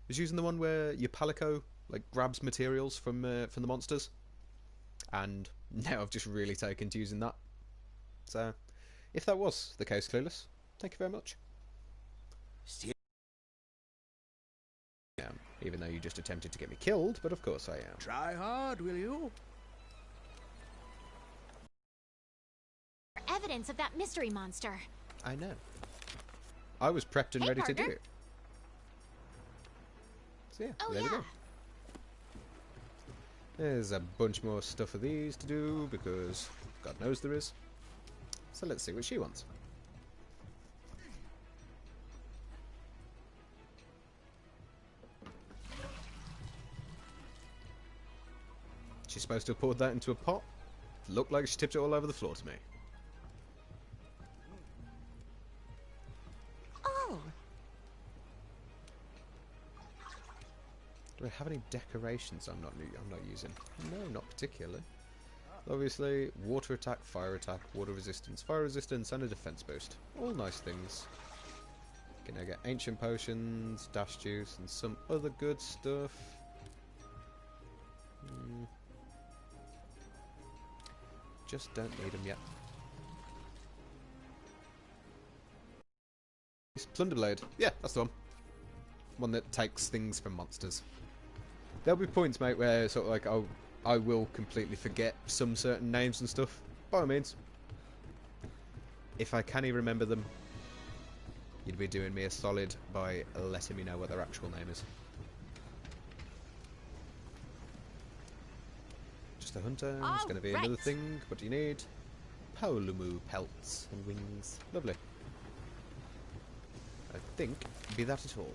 [SPEAKER 1] the one where your Palico like grabs materials from the monsters, and now I've just really taken to using that. So, if that was the case, Clueless, thank you very much. Even though you just attempted to get me killed, but of course I am.
[SPEAKER 8] Try hard, will you?
[SPEAKER 4] Evidence of that mystery monster.
[SPEAKER 1] I know. I was prepped and
[SPEAKER 4] Hey,
[SPEAKER 1] ready to
[SPEAKER 4] partner.
[SPEAKER 1] do it. So yeah,
[SPEAKER 4] Oh
[SPEAKER 1] there we
[SPEAKER 4] yeah.
[SPEAKER 1] go. There's a bunch more stuff of these to do, because God knows there is. So let's see what she wants. She's supposed to have poured that into a pot. Looked like she tipped it all over the floor to me.
[SPEAKER 6] Oh,
[SPEAKER 1] Do I have any decorations I'm not using? No, not particularly. Obviously, water attack, water resistance, fire resistance, and a defense boost. All nice things. Can I get ancient potions, dash juice, and some other good stuff? Just don't need them yet. Plunderblade. Yeah, that's the one. One that takes things from monsters. There'll be points, mate, where sort of like I will completely forget some certain names and stuff. By all means. If I can remember them, you'd be doing me a solid by letting me know what their actual name is. Just a hunter. It's going to be another thing. What do you need? Polumu pelts and wings. Lovely. I think be that at all.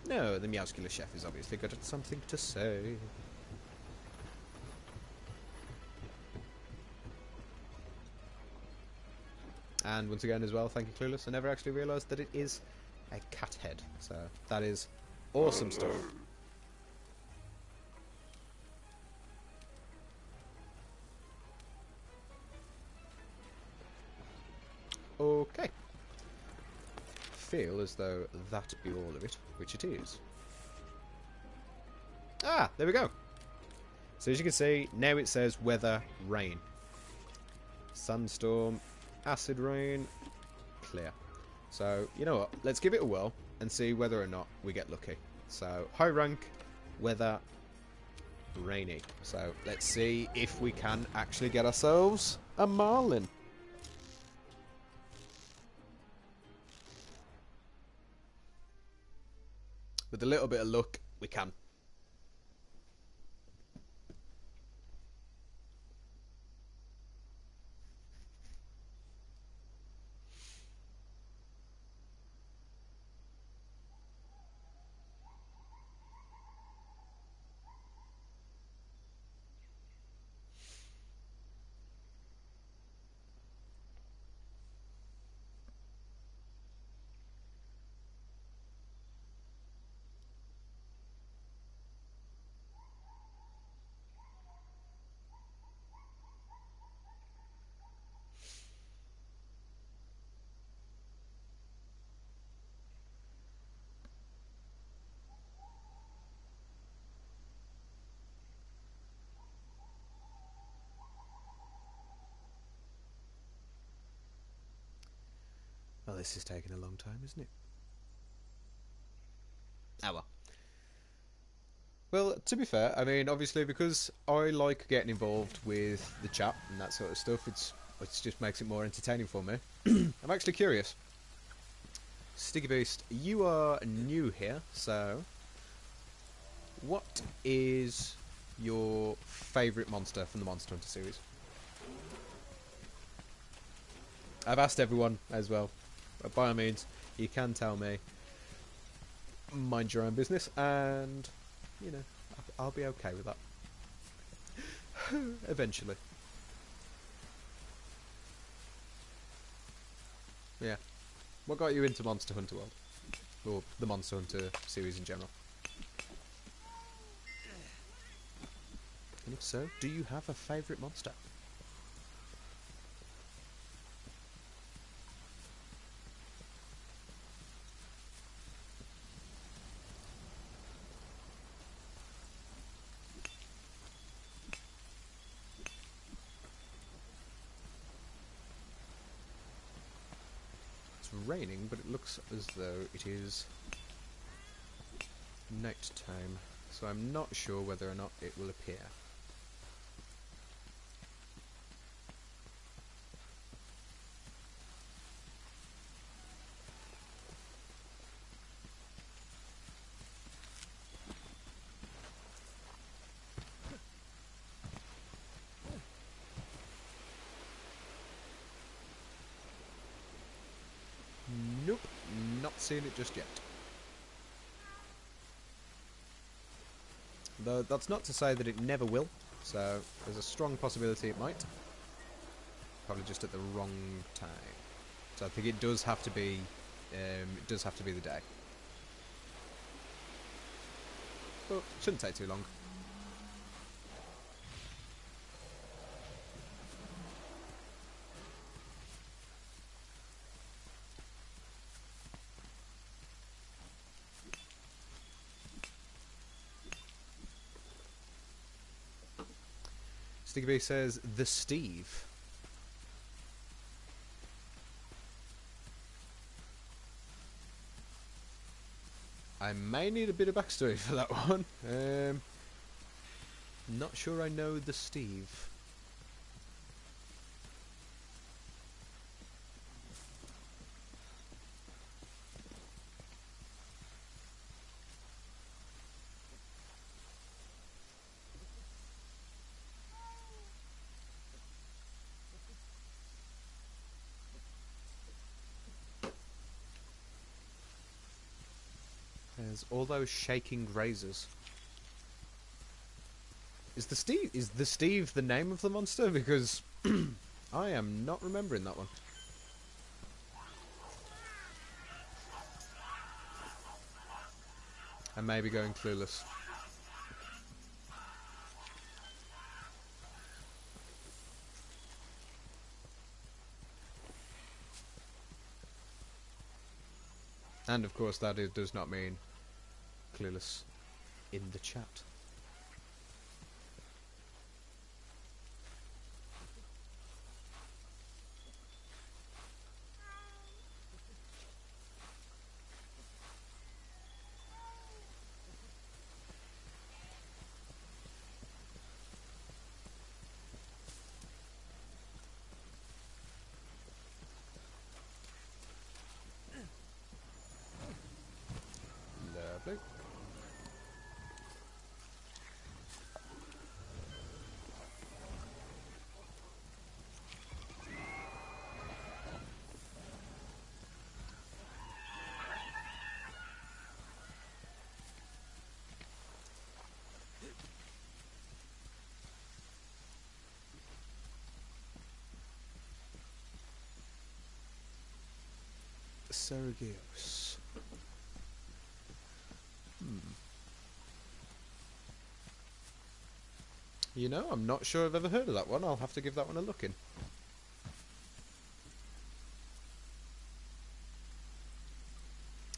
[SPEAKER 1] No, the Meowscular Chef is obviously got something to say. And once again as well, thank you Clueless, I never actually realised that it is a cat head. So that is awesome stuff. Okay. Feel as though that be all of it, which it is. Ah, there we go. So as you can see, now it says weather, rain. Sandstorm, acid rain, clear. So, you know what, let's give it a whirl and see whether or not we get lucky. So, high rank, weather, rainy. So, let's see if we can actually get ourselves a Marlin. With a little bit of luck, we can. Well, this is taking a long time, isn't it? Ah, well. Well, to be fair, I mean, obviously, because I like getting involved with the chat and that sort of stuff, it just makes it more entertaining for me. I'm actually curious. Sticky Beast, you are new here, so what is your favourite monster from the Monster Hunter series? I've asked everyone as well. But by all means, you can tell me. Mind your own business, and you know, I'll be okay with that. Eventually. Yeah. What got you into Monster Hunter World? Or the Monster Hunter series in general? And if so, do you have a favourite monster? It's raining, but it looks as though it is night time, so I'm not sure whether or not it will appear. Nope, not seeing it just yet. Though that's not to say that it never will, so there's a strong possibility it might. Probably just at the wrong time. So I think it does have to be the day. But shouldn't take too long. Sticky B says, the Steve. I may need a bit of backstory for that one. Not sure I know the Steve. There's all those shaking razors. Is the Steve the name of the monster? Because I am not remembering that one. I may be going clueless. And of course that does not mean clueless in the chat. Lovely. Seragios. You know, I'm not sure I've ever heard of that one. I'll have to give that one a look in.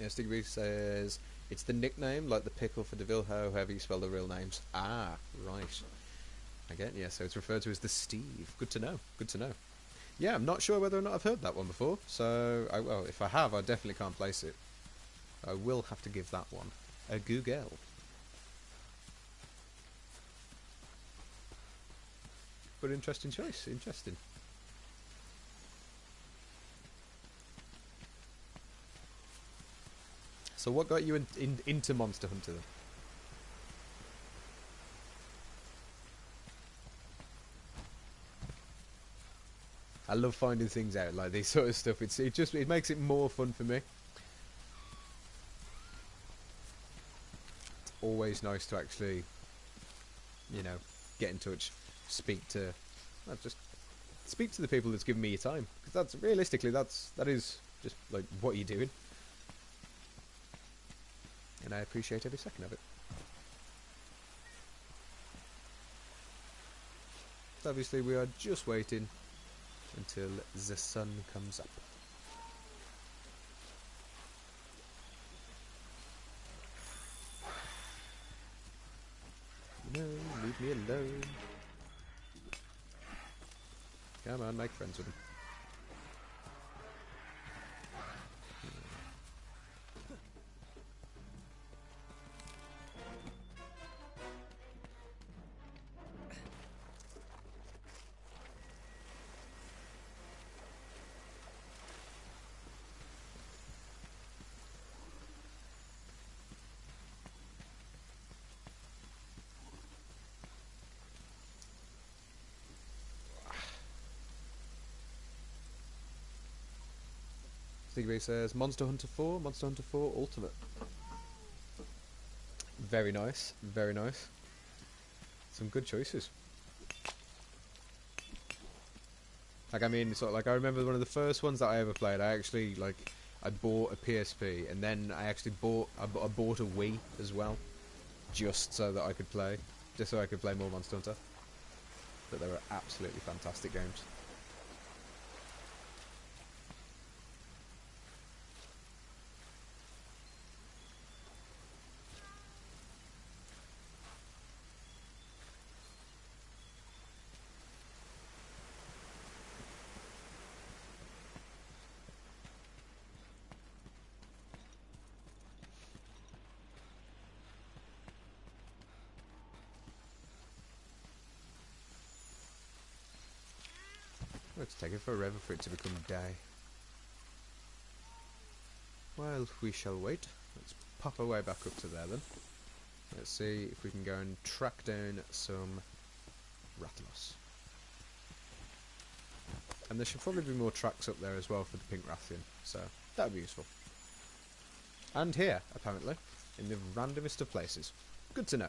[SPEAKER 1] Yeah, Stigby says, it's the nickname, like the pickle for DeVille, however you spell the real names. Ah, right. Again, yeah, so it's referred to as the Steve. Good to know, good to know. Yeah, I'm not sure whether or not I've heard that one before, so, well, if I have, I definitely can't place it. I will have to give that one a Google. But interesting choice, interesting. So what got you into Monster Hunter then? I love finding things out like this sort of stuff. It makes it more fun for me. Always nice to actually, you know, get in touch, just speak to the people that's giving me your time, because that's realistically that is just like what you're doing, and I appreciate every second of it. So obviously we are just waiting until the sun comes up. No, leave me alone. Come on, make friends with him. Stigby says Monster Hunter 4, Monster Hunter 4 Ultimate. Very nice, very nice. Some good choices. Like, I mean, sort of like, I remember one of the first ones that I ever played, I actually, like, I bought a PSP, and then I actually bought a Wii as well, just so that I could play, more Monster Hunter. But they were absolutely fantastic games. It's taken forever for it to become day. Well, we shall wait. Let's pop our way back up to there then. Let's see if we can go and track down some Rathalos. And there should probably be more tracks up there as well for the Pink Rathian, so that would be useful. And here, apparently. in the randomest of places. Good to know.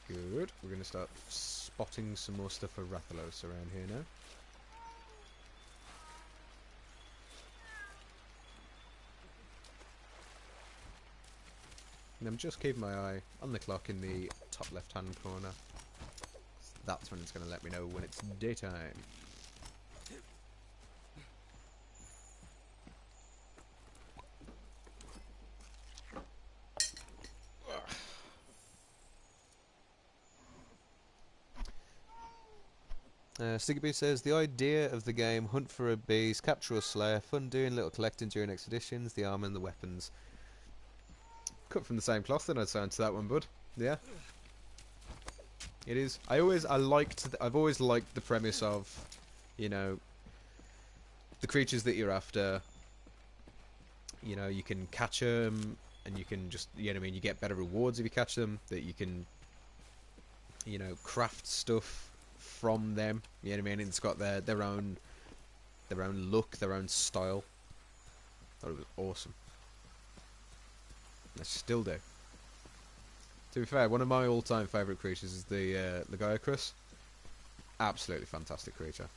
[SPEAKER 1] Good. We're going to start spotting some more stuff for Rathalos around here now. And I'm just keeping my eye on the clock in the top left-hand corner. That's when it's going to let me know when it's daytime. Stigabee says, the idea of the game, hunt for a beast, capture a slayer, fun doing little collecting during expeditions, the armor and the weapons. Cut from the same cloth, then I'd say to that one, bud. Yeah. It is. I've always liked the premise of, you know, the creatures that you're after. You know, you can catch them, and you can just, you know what I mean, you get better rewards if you catch them, that you can, you know, craft stuff from them, you know what I mean? And it's got their own look, their own style. Thought it was awesome. I still do. To be fair, one of my all-time favourite creatures is the Lagiacrus. Absolutely fantastic creature.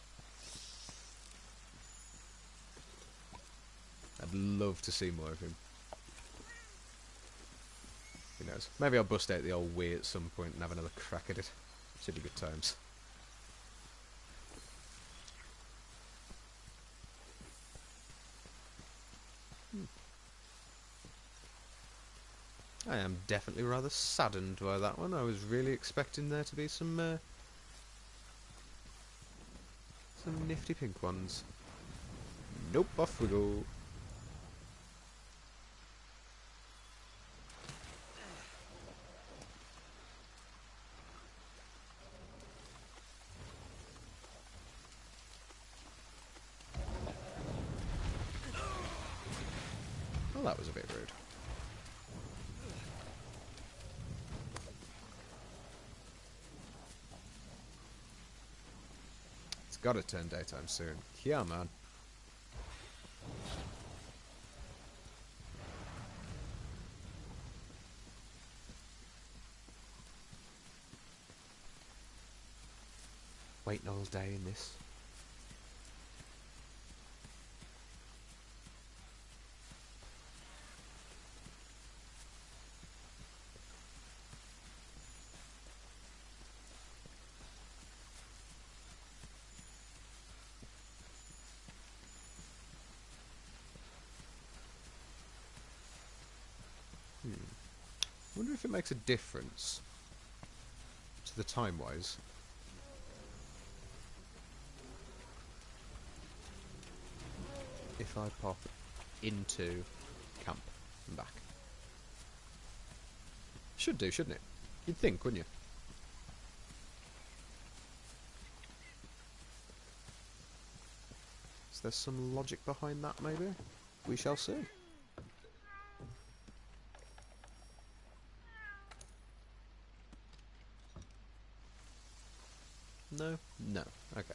[SPEAKER 1] I'd love to see more of him. Who knows? Maybe I'll bust out the old Wii at some point and have another crack at it. Should be good times. I am definitely rather saddened by that one. I was really expecting there to be some nifty pink ones. Nope, off we go. Well, that was a bit rude. Gotta turn daytime soon. Yeah, man. Waiting all day in this. I wonder if it makes a difference to the time-wise. If I pop into camp and back. Should do, shouldn't it? You'd think, wouldn't you? Is there some logic behind that, maybe? We shall see. No? No. Okay.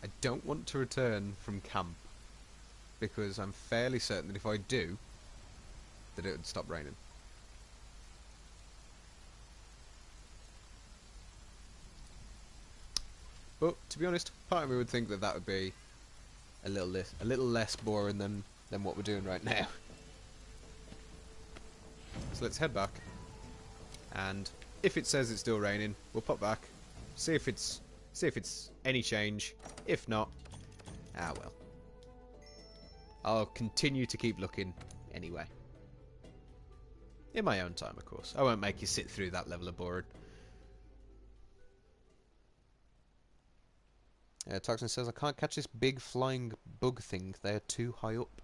[SPEAKER 1] I don't want to return from camp because I'm fairly certain that if I do, that it would stop raining. But to be honest, part of me would think that that would be a little less boring than what we're doing right now. So let's head back, and if it says it's still raining, we'll pop back, see if it's any change. If not, ah well. I'll continue to keep looking anyway. In my own time, of course. I won't make you sit through that level of boring. Toxin says, I can't catch this big flying bug thing. They are too high up.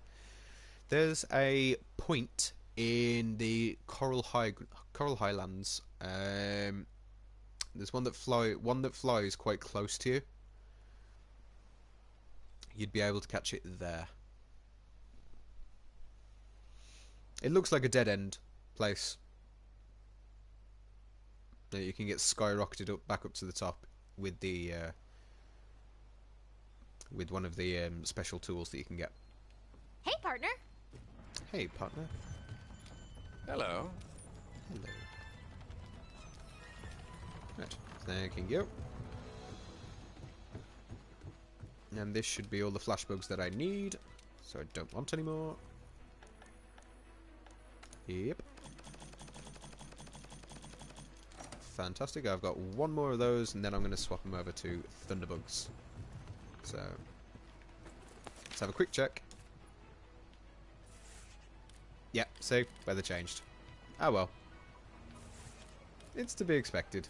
[SPEAKER 1] There's a point in the Coral Highlands. There's one that flies quite close to you. You'd be able to catch it there. It looks like a dead end place. You can get skyrocketed back up to the top with the with one of the special tools that you can get.
[SPEAKER 4] Hey, partner.
[SPEAKER 1] Hey, partner.
[SPEAKER 7] Hello.
[SPEAKER 1] Hello. Right, thank you. And this should be all the flash bugs that I need, so I don't want any more. Yep. Fantastic, I've got one more of those, and then I'm going to swap them over to Thunderbugs. So, let's have a quick check. Yeah, see, weather changed. Oh well. It's to be expected.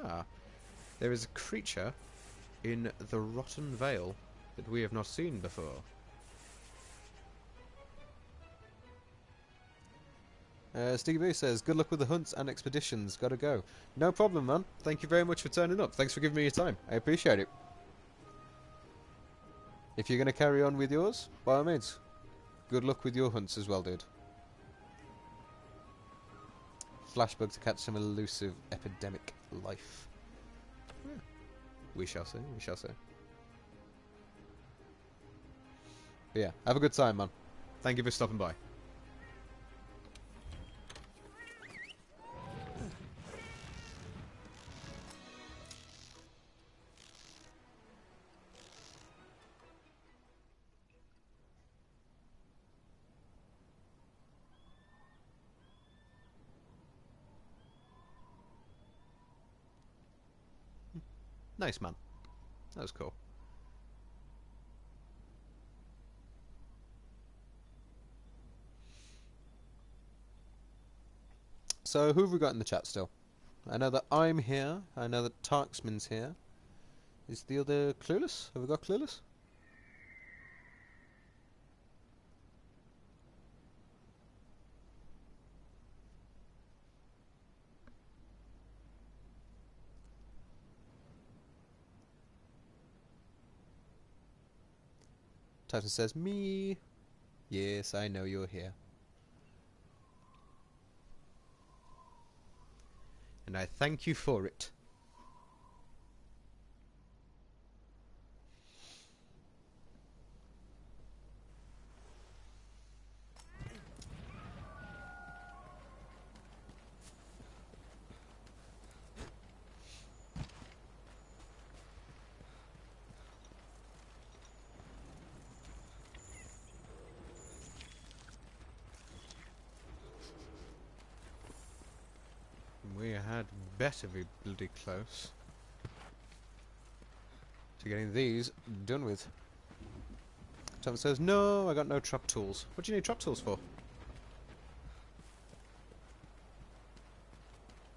[SPEAKER 1] Ah, there is a creature in the Rotten Vale that we have not seen before. Stevie B says, good luck with the hunts and expeditions. Gotta go. No problem, man. Thank you very much for turning up. Thanks for giving me your time. I appreciate it. If you're going to carry on with yours, by all means. Good luck with your hunts as well, dude. Flashbug to catch some elusive epidemic life. Yeah. We shall see. We shall see. But yeah, have a good time, man. Thank you for stopping by. Nice, man. That was cool. So, who have we got in the chat still? I know that I'm here. I know that Tarksman's here. Is the other Clueless? Have we got Clueless? Titan says, me. Yes, I know you're here. And I thank you for it. We had better be bloody close to getting these done with. Tom says, no, I got no trap tools. What do you need trap tools for?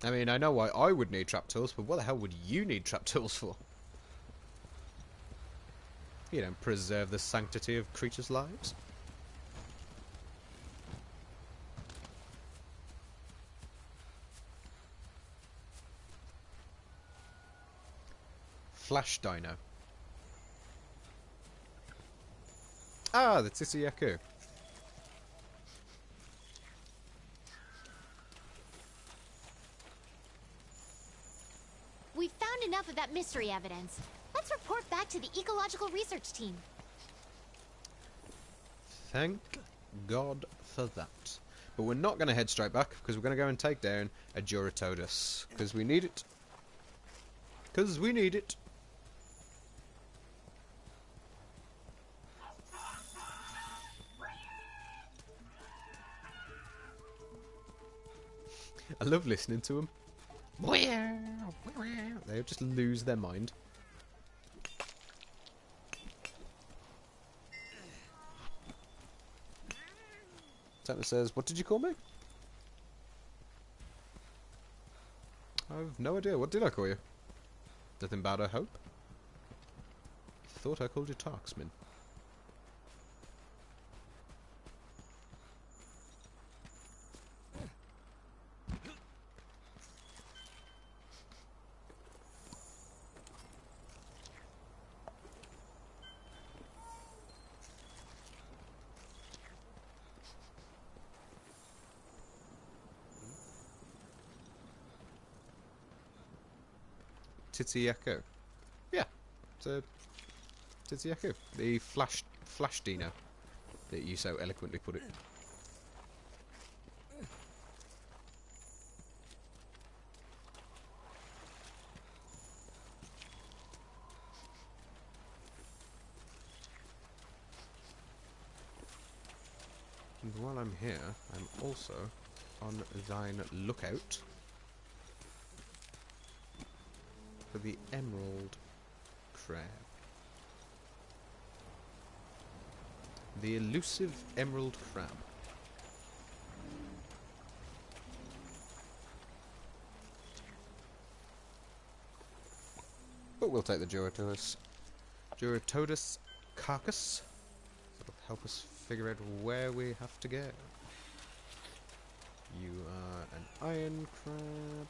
[SPEAKER 1] I mean, I know why I would need trap tools, but what the hell would you need trap tools for? You don't preserve the sanctity of creatures' lives. Flash Dino. Ah, the Tissyaku.
[SPEAKER 4] We've found enough of that mystery evidence. Let's report back to the ecological research team.
[SPEAKER 1] Thank God for that. But we're not going to head straight back, because we're going to go and take down a Duratodus. Because we need it. Because we need it. I love listening to them. They just lose their mind. Santa says, what did you call me? Oh, I've no idea. What did I call you? Nothing bad, I hope? Thought I called you Tarksman. Titieko. Yeah, it's a Titieko. The Flash Dino that you so eloquently put it. And while I'm here, I'm also on thine lookout for the emerald crab. The elusive emerald crab. But we'll take the Duratodus carcass. That'll help us figure out where we have to go. You are an iron crab.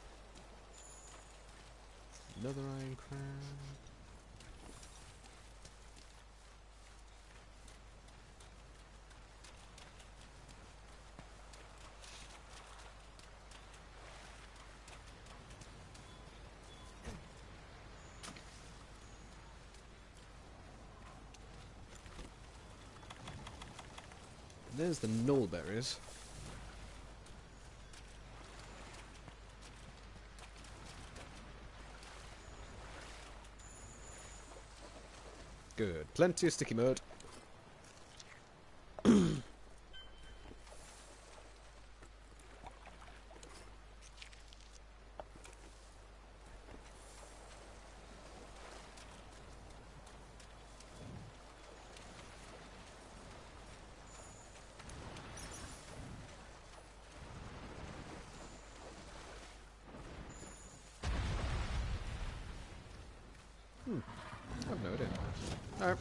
[SPEAKER 1] Another iron crab. There's the nullberries. Good. Plenty of sticky mud. I've no idea. Alright.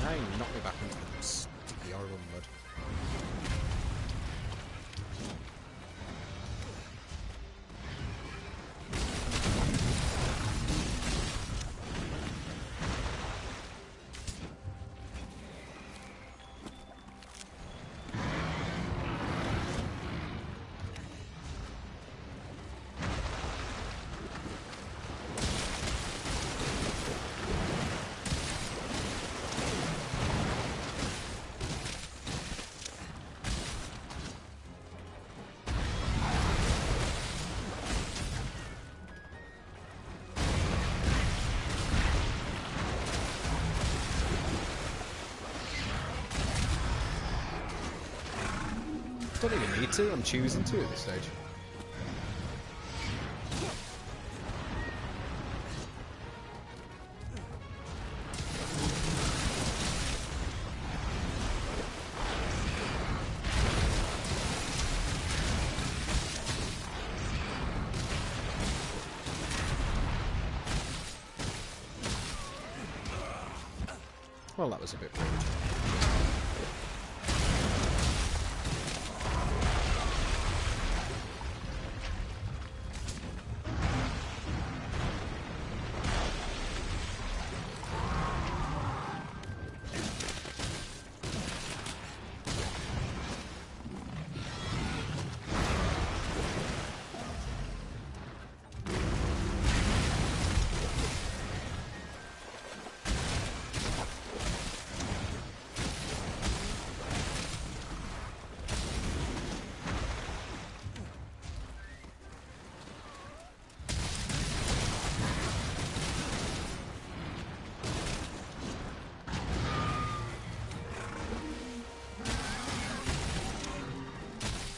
[SPEAKER 1] Hey, knock me back into the sticky horrible mud. Don't even need to, I'm choosing to at this stage. Well, that was a bit rude.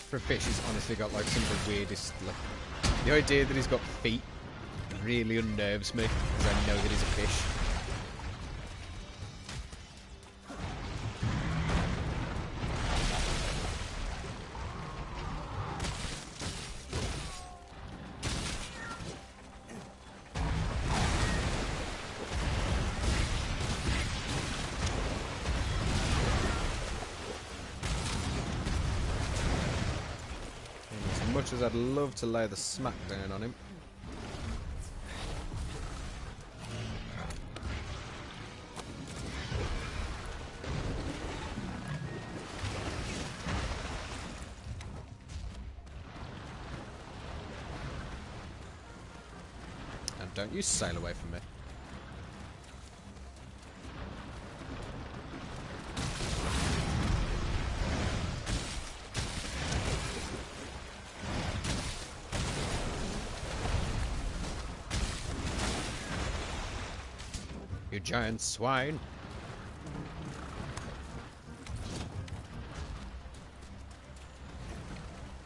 [SPEAKER 1] for a fish, he's honestly got like some of the weirdest. Like, the idea that he's got feet really unnerves me, because I know that he's a fish. As much as I'd love to lay the smack down on him. And don't you sail away from me. You giant swine.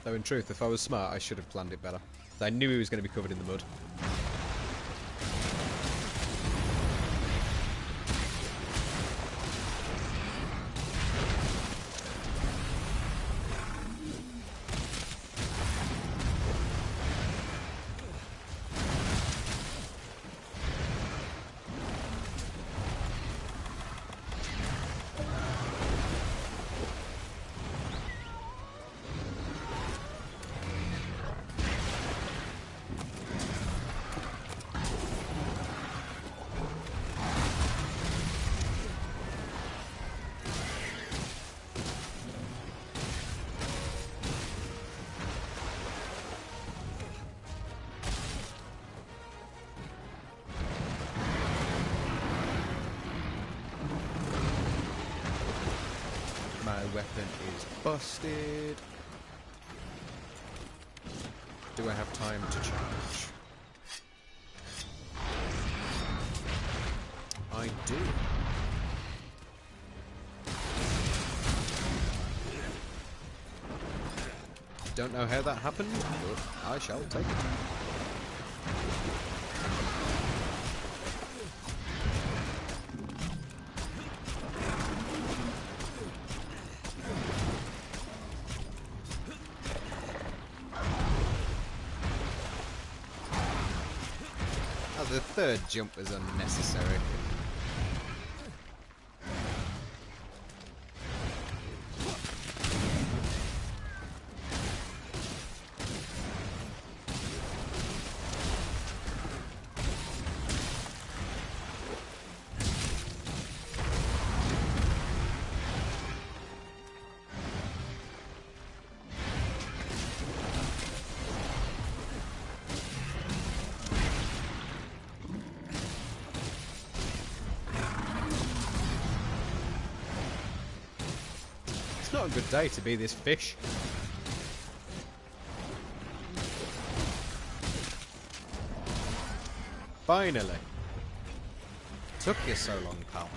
[SPEAKER 1] Though in truth, if I was smart, I should have planned it better. I knew he was going to be covered in the mud. My weapon is busted. Do I have time to charge? I do. Don't know how that happened, but I shall take it. The third jump was unnecessary. It's not a good day to be this fish. Finally. Took you so long, pal.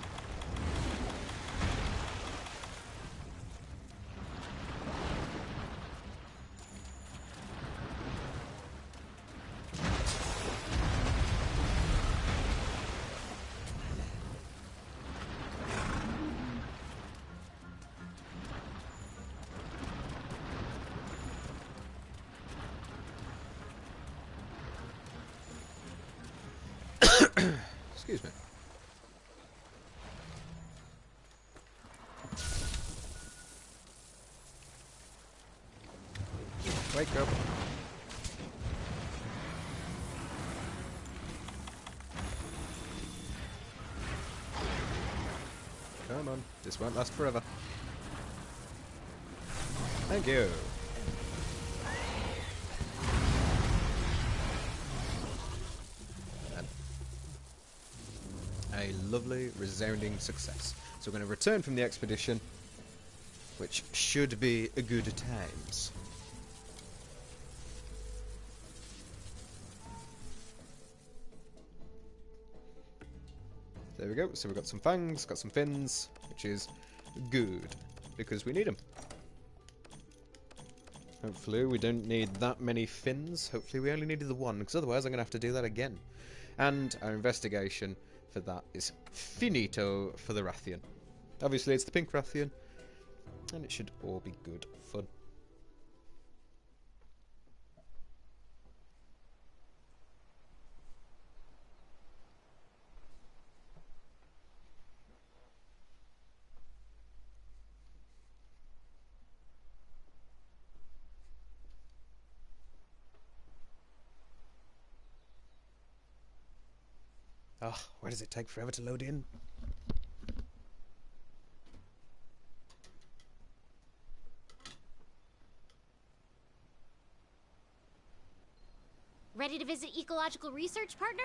[SPEAKER 1] Excuse me. Wake up. Come on, this won't last forever. Thank you. A lovely, resounding success. So we're going to return from the expedition, which should be a good times. There we go. So we've got some fangs, got some fins, which is good, because we need them. Hopefully we don't need that many fins. Hopefully we only needed the one, because otherwise I'm going to have to do that again. And our investigation for that is finito for the Rathian. Obviously it's the pink Rathian, and it should all be good fun. Oh, why does it take forever to load in?
[SPEAKER 4] Ready to visit Ecological Research, partner?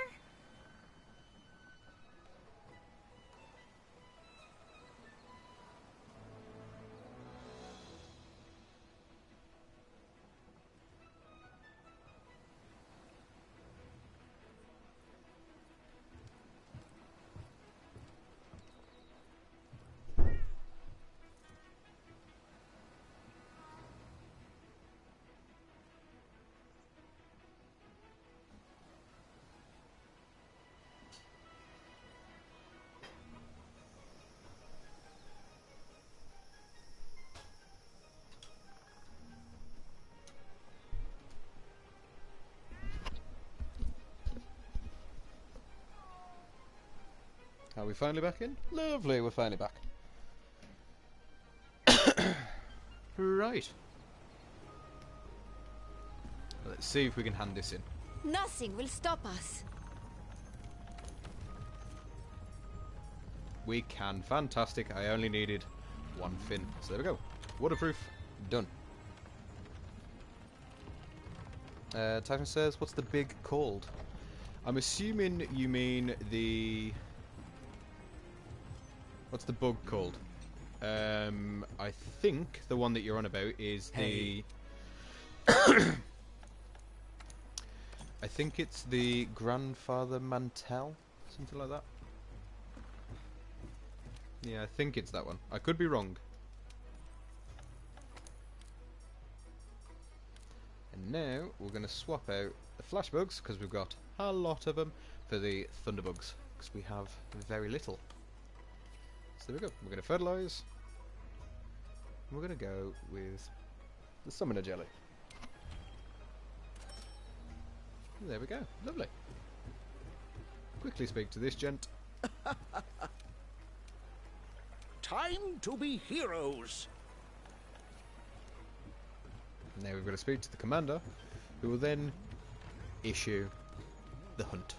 [SPEAKER 1] Are we finally back in? Lovely, we're finally back. Right. Let's see if we can hand this in.
[SPEAKER 6] Nothing will stop us.
[SPEAKER 1] We can. Fantastic. I only needed one fin. So there we go. Waterproof. Done. Titan says, what's the big called? I'm assuming you mean the... What's the bug called? I think the one that you're on about is the... I think it's the Grandfather Mantel, something like that. Yeah, I think it's that one. I could be wrong. And now we're going to swap out the flashbugs, because we've got a lot of them, for the thunderbugs, because we have very little. So there we go. We're going to fertilise. We're going to go with the summoner jelly. There we go. Lovely. Quickly speak to this gent.
[SPEAKER 8] Time to be heroes.
[SPEAKER 1] Now we've got to speak to the commander, who will then issue the hunt.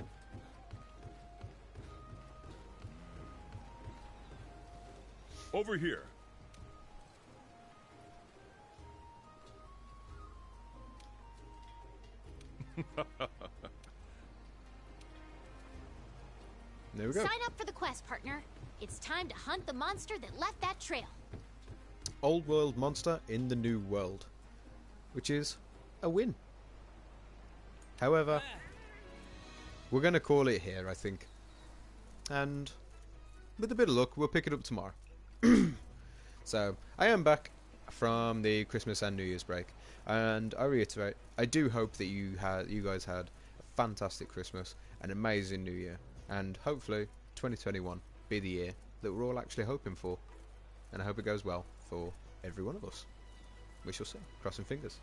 [SPEAKER 2] Over here.
[SPEAKER 1] There we go.
[SPEAKER 4] Sign up for the quest, partner. It's time to hunt the monster that left that trail.
[SPEAKER 1] Old world monster in the new world, which is a win. However, we're going to call it here, I think. And with a bit of luck, we'll pick it up tomorrow. So, I am back from the Christmas and New Year's break, and I reiterate, I do hope that you guys had a fantastic Christmas, an amazing New Year, and hopefully 2021 be the year that we're all actually hoping for, and I hope it goes well for every one of us. We shall see. Crossing fingers.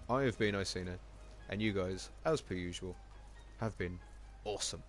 [SPEAKER 1] I have been Iceno, and you guys, as per usual, have been awesome.